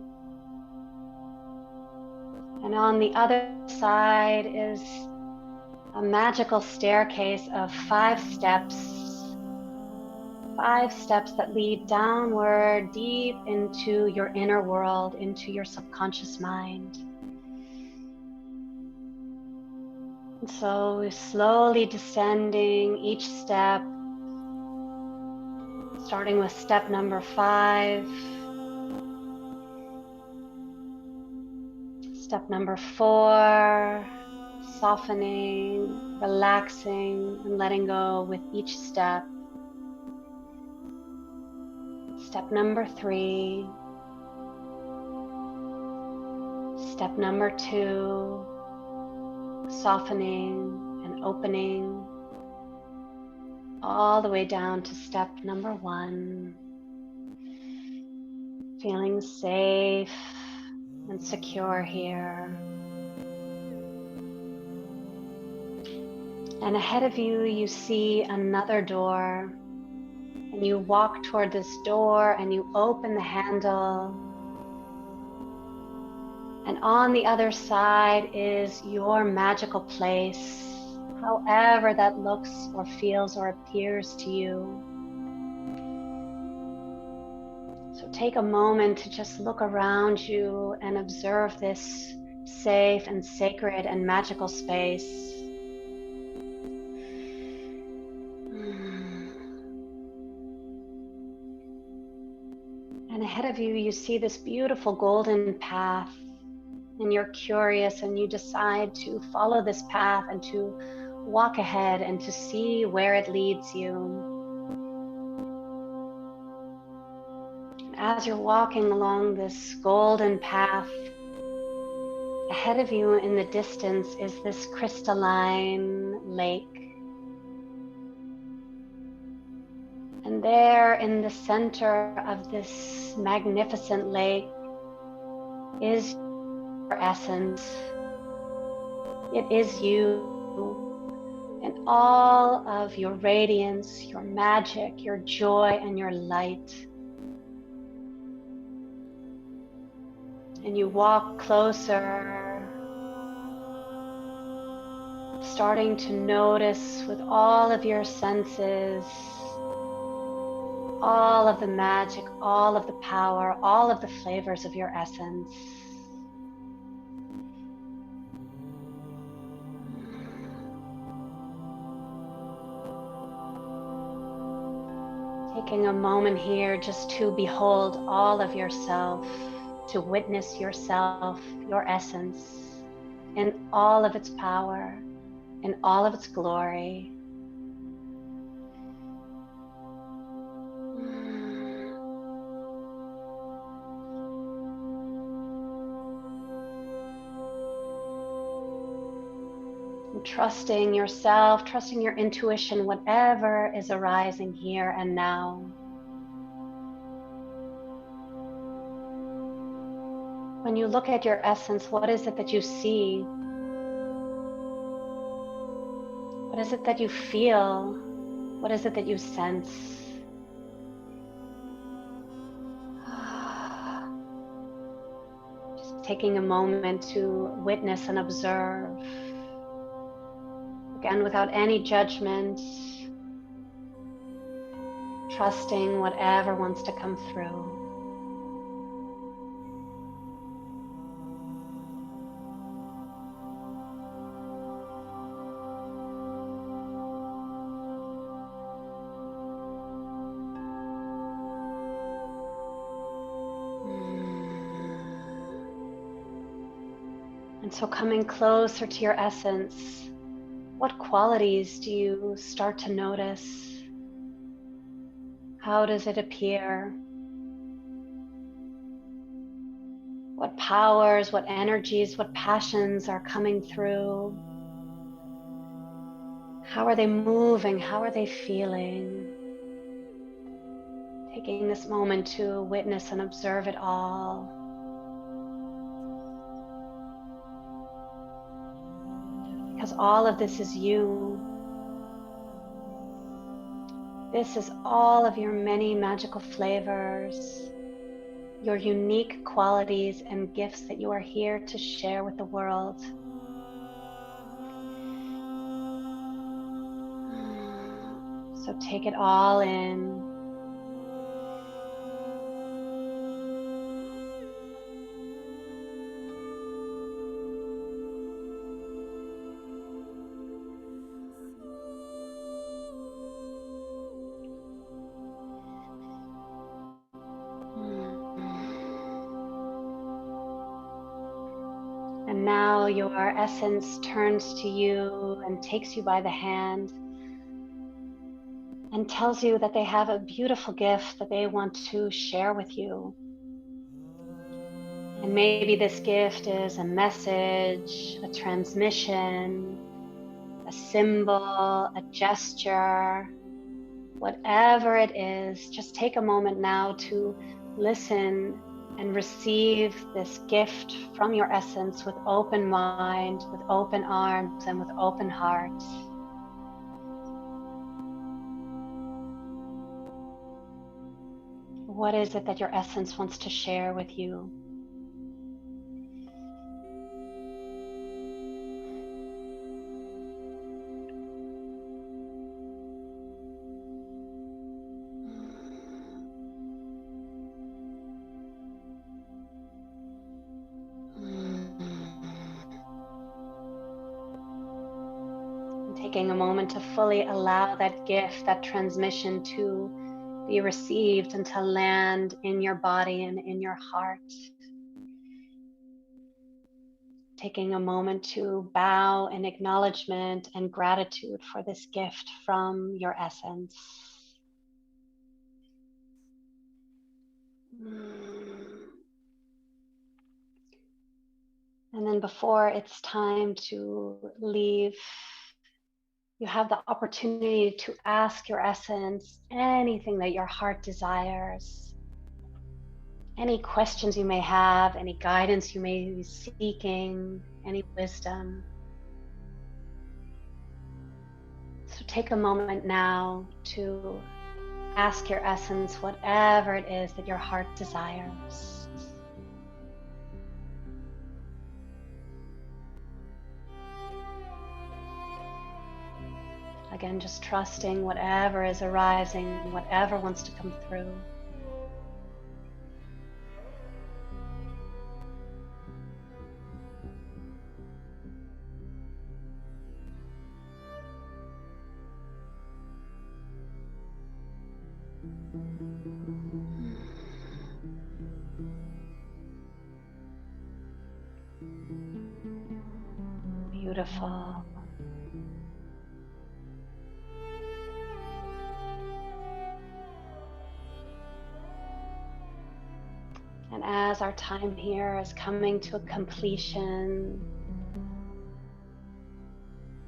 S1: And on the other side is a magical staircase of 5 steps. 5 steps that lead downward deep into your inner world, into your subconscious mind. And so slowly descending each step, starting with step number 5, step number 4, softening, relaxing, and letting go with each step. Step number 3, step number 2, softening and opening, all the way down to step number 1, feeling safe and secure here. And ahead of you, you see another door, and you walk toward this door and you open the handle. And on the other side is your magical place, however that looks or feels or appears to you. So take a moment to just look around you and observe this safe and sacred and magical space. And ahead of you, you see this beautiful golden path. And you're curious and you decide to follow this path and to walk ahead and to see where it leads you. As you're walking along this golden path, ahead of you in the distance is this crystalline lake. And there in the center of this magnificent lake is your essence. It is you and all of your radiance, your magic, your joy, and your light. And you walk closer, starting to notice with all of your senses, all of the magic, all of the power, all of the flavors of your essence. Taking a moment here just to behold all of yourself, to witness yourself, your essence, in all of its power, in all of its glory. Trusting yourself, trusting your intuition, whatever is arising here and now. When you look at your essence, what is it that you see? What is it that you feel? What is it that you sense? taking a moment to witness and observe. Again, without any judgment, trusting whatever wants to come through. And so coming closer to your essence, what qualities do you start to notice? How does it appear? What powers, what energies, what passions are coming through? How are they moving? How are they feeling? Taking this moment to witness and observe it all. Because all of this is you. This is all of your many magical flavors, your unique qualities and gifts that you are here to share with the world. So take it all in. And now your essence turns to you and takes you by the hand and tells you that they have a beautiful gift that they want to share with you. And maybe this gift is a message, a transmission, a symbol, a gesture, whatever it is. Just take a moment now to listen and receive this gift from your essence with open mind, with open arms, and with open heart. What is it that your essence wants to share with you? Taking a moment to fully allow that gift, that transmission to be received and to land in your body and in your heart. Taking a moment to bow in acknowledgement and gratitude for this gift from your essence. And then before it's time to leave, you have the opportunity to ask your essence anything that your heart desires. Any questions you may have, any guidance you may be seeking, any wisdom. So take a moment now to ask your essence whatever it is that your heart desires. Again, just trusting whatever is arising, whatever wants to come through. Beautiful. And as our time here is coming to a completion,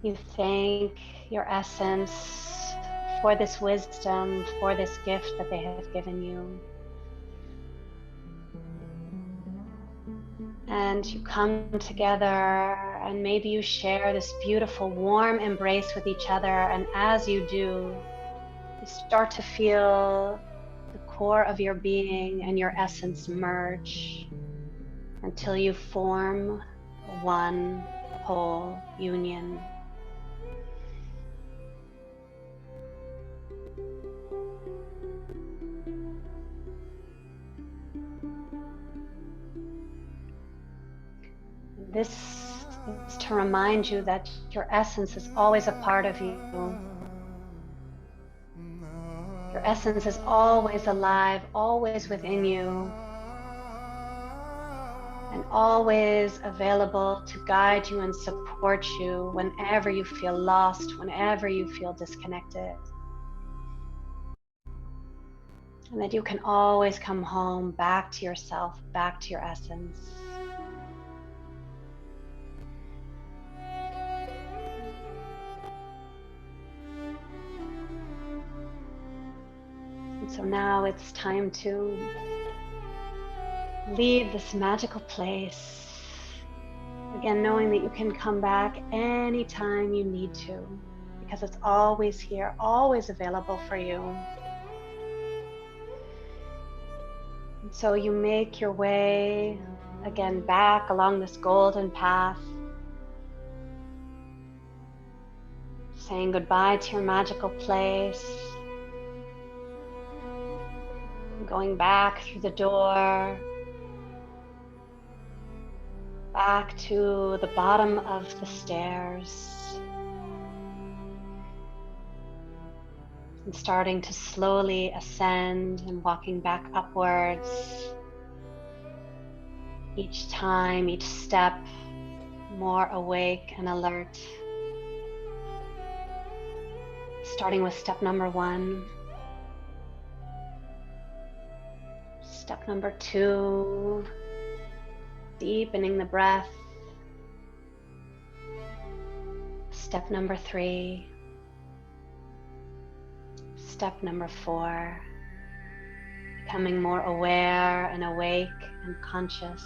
S1: you thank your essence for this wisdom, for this gift that they have given you. And you come together and maybe you share this beautiful warm embrace with each other. And as you do, you start to feel the core of your being and your essence merge. until you form one whole union. This is to remind you that your essence is always a part of you. Your essence is always alive, always within you, and always available to guide you and support you whenever you feel lost, whenever you feel disconnected. And that you can always come home back to yourself, back to your essence. And so now it's time to leave this magical place. Again, knowing that you can come back anytime you need to, because it's always here, always available for you. And so you make your way again back along this golden path, saying goodbye to your magical place, going back through the door, back to the bottom of the stairs, and starting to slowly ascend and walking back upwards. Each time, each step, more awake and alert. Starting with step number 1. Step number 2, deepening the breath. Step number 3. Step number 4, becoming more aware and awake and conscious,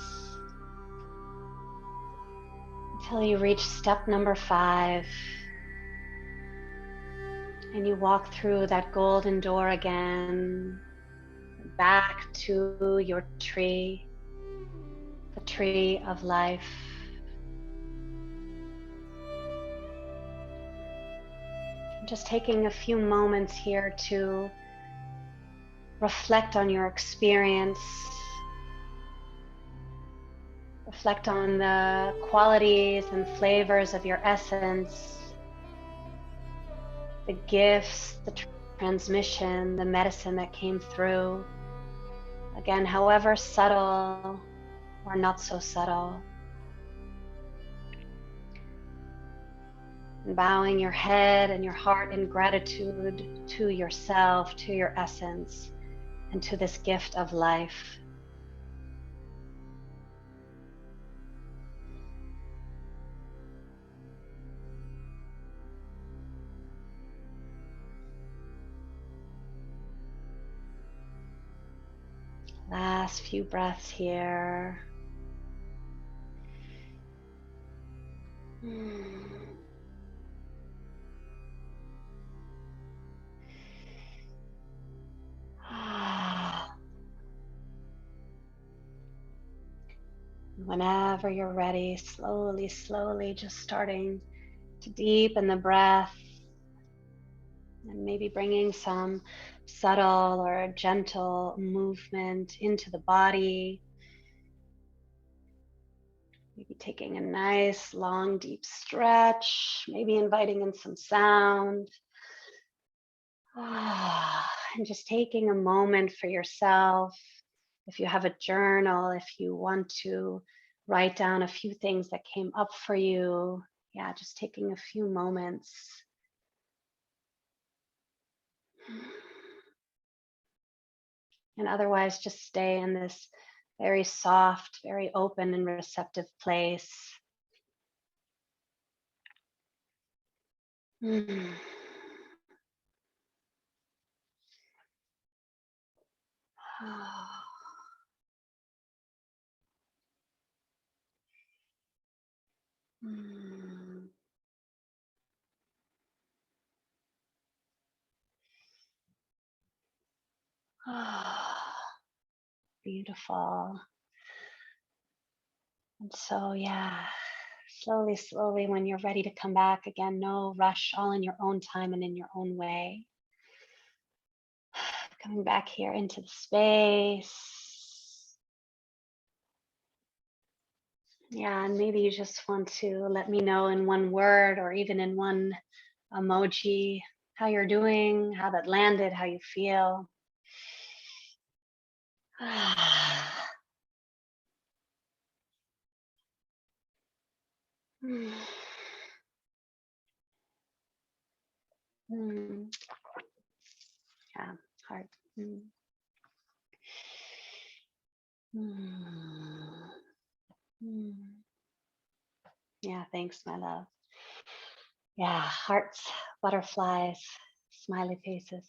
S1: until you reach step number 5, and you walk through that golden door again, back to your tree, the tree of life. Just taking a few moments here to reflect on your experience, reflect on the qualities and flavors of your essence, the gifts, the transmission, the medicine that came through. Again, however subtle or not so subtle. And bowing your head and your heart in gratitude to yourself, to your essence, and to this gift of life. Last few breaths here. Whenever you're ready, slowly, slowly, just starting to deepen the breath and maybe bringing some subtle or gentle movement into the body. Maybe taking a nice, long, deep stretch, maybe inviting in some sound. And just taking a moment for yourself. If you have a journal, if you want to write down a few things that came up for you, yeah, just taking a few moments. And otherwise, just stay in this very soft, very open and receptive place. Beautiful. And so, yeah, slowly, slowly, when you're ready to come back again, no rush, all in your own time and in your own way. Coming back here into the space. Yeah, and maybe you just want to let me know in one word or even in one emoji how you're doing, how that landed, how you feel. Mm. Mm. Yeah, heart. Mm. Mm. Mm. Yeah, thanks, my love. Yeah, hearts, butterflies, smiley faces.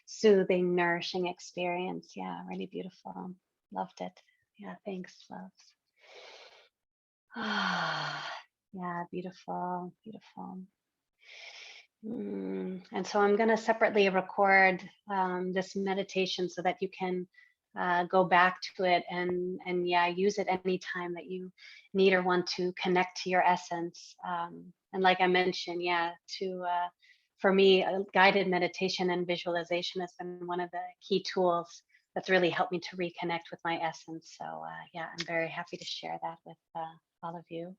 S1: Soothing, nourishing experience. Yeah, really beautiful. Loved it. Yeah, thanks, loves. Yeah, beautiful, beautiful. And so I'm going to separately record this meditation so that you can go back to it and yeah, use it anytime that you need or want to connect to your essence. And like I mentioned, yeah, to for me, guided meditation and visualization has been one of the key tools that's really helped me to reconnect with my essence. So yeah, I'm very happy to share that with all of you.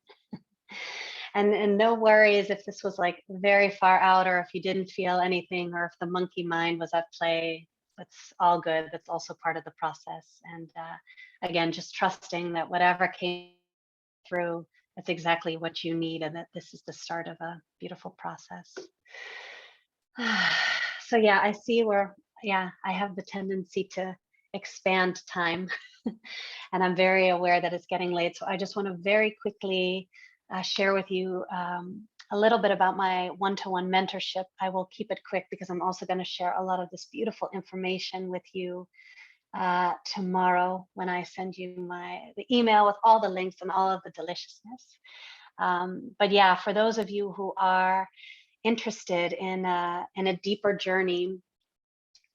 S1: And no worries if this was like very far out or if you didn't feel anything or if the monkey mind was at play. It's all good. That's also part of the process. And again, just trusting that whatever came through, that's exactly what you need and that this is the start of a beautiful process. So yeah, I see where, yeah, I have the tendency to expand time and I'm very aware that it's getting late. So I just want to very quickly share with you a little bit about my one-to-one mentorship. I will keep it quick because I'm also going to share a lot of this beautiful information with you tomorrow when I send you the email with all the links and all of the deliciousness. But yeah, for those of you who are interested in a deeper journey,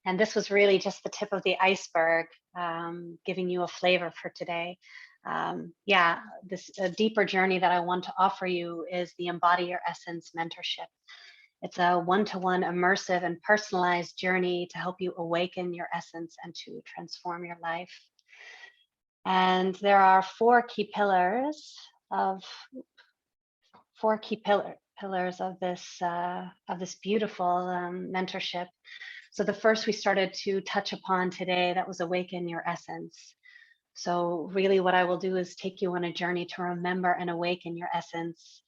S1: and this was really just the tip of the iceberg, giving you a flavor for today. Yeah, this a deeper journey that I want to offer you is the Embody Your Essence Mentorship. It's a one-to-one immersive and personalized journey to help you awaken your essence and to transform your life. And there are four key pillars of this beautiful mentorship. So the first we started to touch upon today, that was awaken your essence. So really what I will do is take you on a journey to remember and awaken your essence.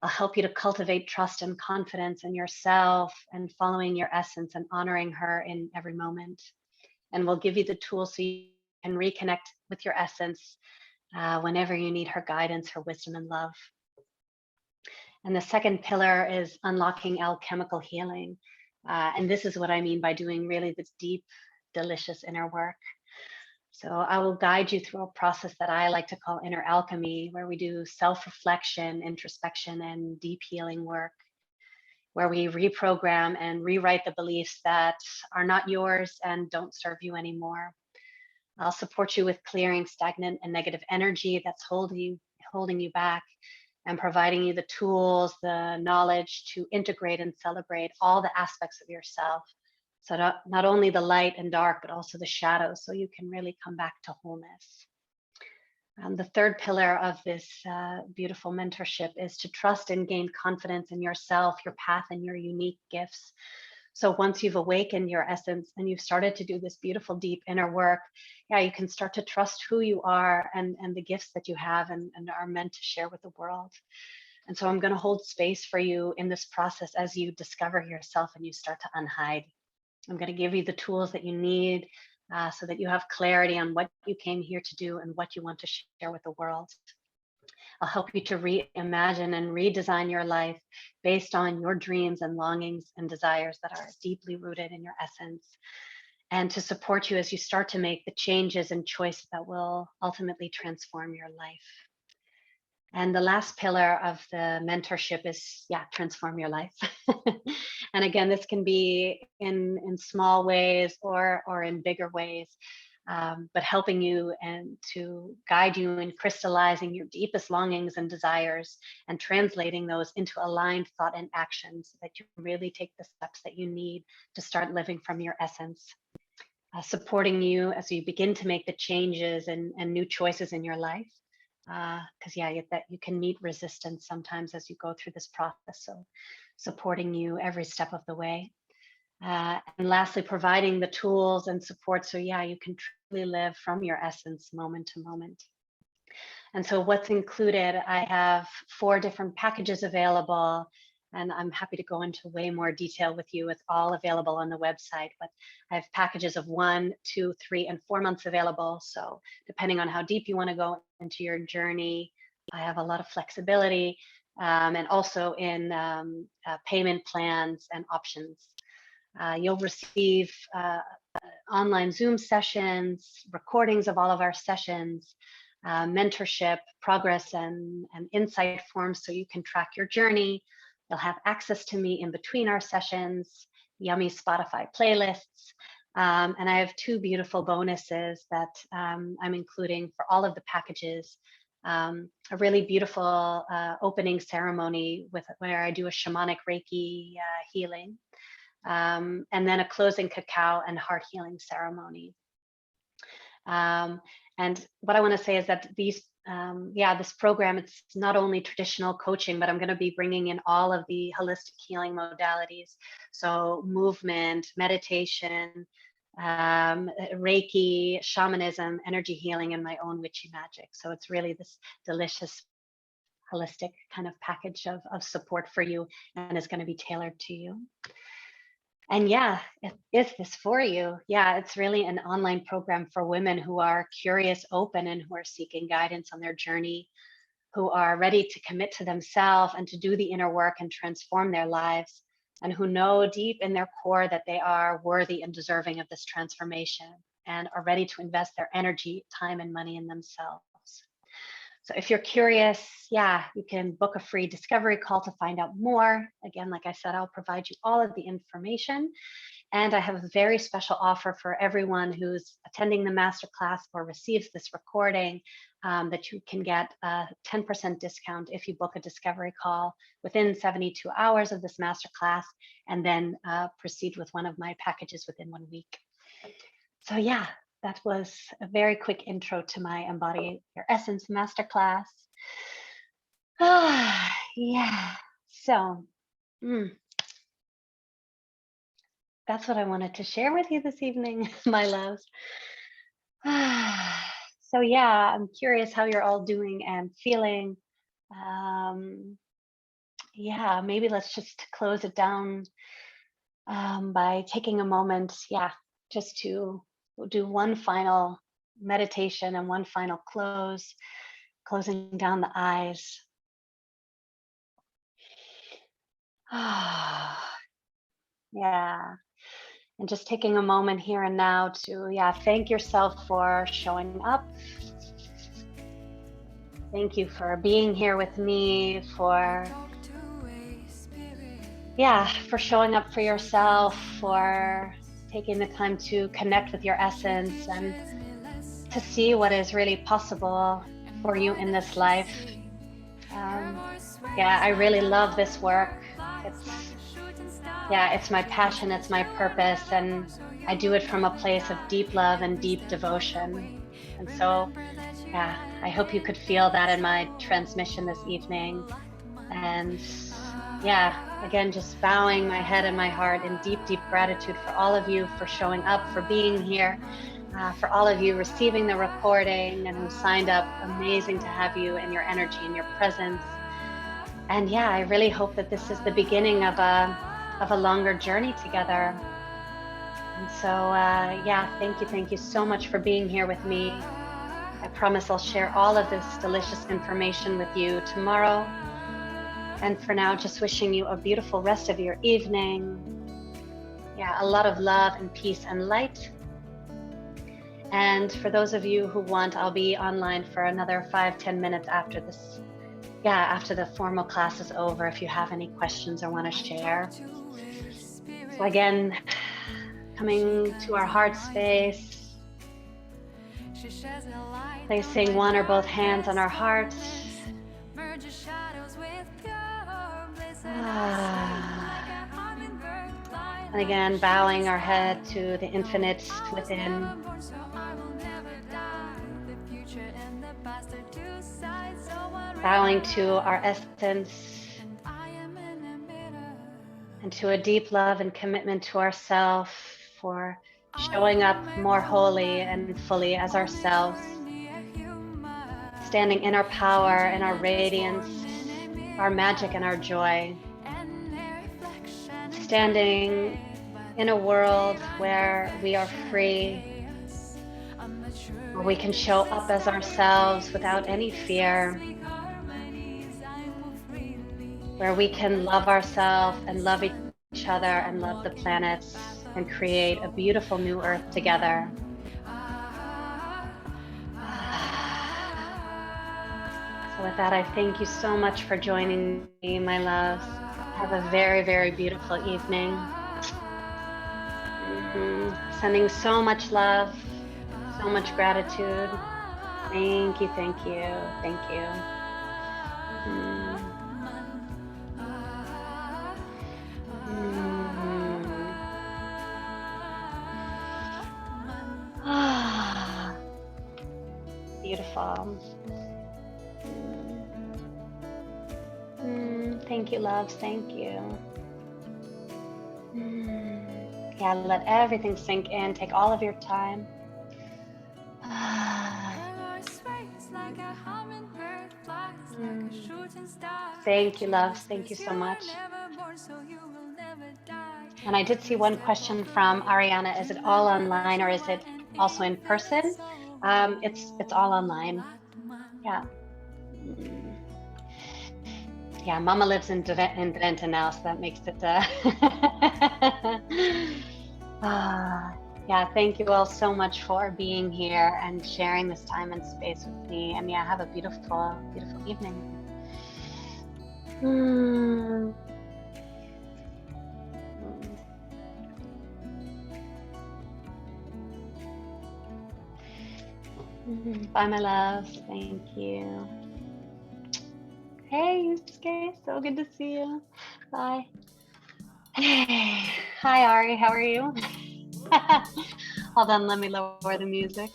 S1: I'll help you to cultivate trust and confidence in yourself and following your essence and honoring her in every moment. And we'll give you the tools so you can reconnect with your essence whenever you need her guidance, her wisdom, and love. And the second pillar is unlocking alchemical healing. And this is what I mean by doing really this deep, delicious inner work. So I will guide you through a process that I like to call inner alchemy, where we do self-reflection, introspection, and deep healing work, where we reprogram and rewrite the beliefs that are not yours and don't serve you anymore. I'll support you with clearing stagnant and negative energy that's holding you back and providing you the tools, the knowledge to integrate and celebrate all the aspects of yourself. So not only the light and dark, but also the shadows, so you can really come back to wholeness. The third pillar of this beautiful mentorship is to trust and gain confidence in yourself, your path, and your unique gifts. So once you've awakened your essence and you've started to do this beautiful, deep inner work, yeah, you can start to trust who you are and the gifts that you have and are meant to share with the world. And so I'm going to hold space for you in this process as you discover yourself and you start to unhide. I'm going to give you the tools that you need so that you have clarity on what you came here to do and what you want to share with the world. I'll help you to reimagine and redesign your life based on your dreams and longings and desires that are deeply rooted in your essence, and to support you as you start to make the changes and choices that will ultimately transform your life. And the last pillar of the mentorship is, yeah, transform your life. And again, this can be in small ways or in bigger ways. but helping you and to guide you in crystallizing your deepest longings and desires and translating those into aligned thought and action so that you really take the steps that you need to start living from your essence. Supporting you as you begin to make the changes and new choices in your life. Because that you can meet resistance sometimes as you go through this process. So supporting you every step of the way. And lastly, providing the tools and support so you can truly live from your essence moment to moment. And so what's included, I have 4 different packages available, and I'm happy to go into way more detail with you. It's all available on the website, but I have packages of 1, 2, 3, and 4 months available. So depending on how deep you want to go into your journey, I have a lot of flexibility, and also in payment plans and options. You'll receive online Zoom sessions, recordings of all of our sessions, mentorship, progress, and insight forms so you can track your journey. You'll have access to me in between our sessions, yummy Spotify playlists, and I have 2 beautiful bonuses that I'm including for all of the packages. A really beautiful opening ceremony where I do a shamanic Reiki healing. And then a closing cacao and heart healing ceremony. And what I want to say is that this program, it's not only traditional coaching, but I'm going to be bringing in all of the holistic healing modalities. So movement, meditation, Reiki, shamanism, energy healing, and my own witchy magic. So it's really this delicious holistic kind of package of support for you, and is going to be tailored to you. And is this for you? It's really an online program for women who are curious, open, and who are seeking guidance on their journey, who are ready to commit to themselves and to do the inner work and transform their lives, and who know deep in their core that they are worthy and deserving of this transformation and are ready to invest their energy, time, and money in themselves. So if you're curious, you can book a free discovery call to find out more. Again, like I said, I'll provide you all of the information. And I have a very special offer for everyone who's attending the masterclass or receives this recording, that you can get a 10% discount if you book a discovery call within 72 hours of this masterclass, and then proceed with one of my packages within 1 week. So that was a very quick intro to my Embody Your Essence Masterclass. So that's what I wanted to share with you this evening, my loves. So I'm curious how you're all doing and feeling. Maybe let's just close it down by taking a moment, just to do one final meditation and one final closing down the eyes. And just taking a moment here and now to thank yourself for showing up. Thank you for being here with me, for showing up for yourself, for taking the time to connect with your essence and to see what is really possible for you in this life. I really love this work. It's my passion, it's my purpose, and I do it from a place of deep love and deep devotion. And so, I hope you could feel that in my transmission this evening. And again, just bowing my head and my heart in deep, deep gratitude for all of you for showing up, for being here, for all of you receiving the recording and who signed up. Amazing to have you and your energy and your presence. And I really hope that this is the beginning of a longer journey together. And so, thank you so much for being here with me. I promise I'll share all of this delicious information with you tomorrow. And for now, just wishing you a beautiful rest of your evening. A lot of love and peace and light. And for those of you who want, I'll be online for another 5-10 minutes after this. After the formal class is over, if you have any questions or want to share. So again, coming to our heart space, Placing one or both hands on our hearts. And again, bowing our head to the infinite within. Bowing to our essence and to a deep love and commitment to ourselves for showing up more wholly and fully as ourselves, standing in our power and our radiance, our magic and our joy, standing in a world where we are free, where we can show up as ourselves without any fear, where we can love ourselves and love each other and love the planets and create a beautiful new earth together. So with that, I thank you so much for joining me, my loves. Have a very, very beautiful evening. Sending so much love, so much gratitude. Thank you, thank you, thank you. Beautiful. Thank you, loves. Thank you. Yeah, let everything sink in. Take all of your time. Thank you, loves. Thank you so much. And I did see one question from Ariana. Is it all online or is it also in person? It's all online. Yeah. Yeah, Mama lives in Drenthe now, so that makes it. Yeah, thank you all so much for being here and sharing this time and space with me. And yeah, have a beautiful, beautiful evening. Bye, my love. Thank you. Hey, Yusuke. So good to see you. Bye. Hey. Hi, Ari. How are you? Hold on. Let me lower the music.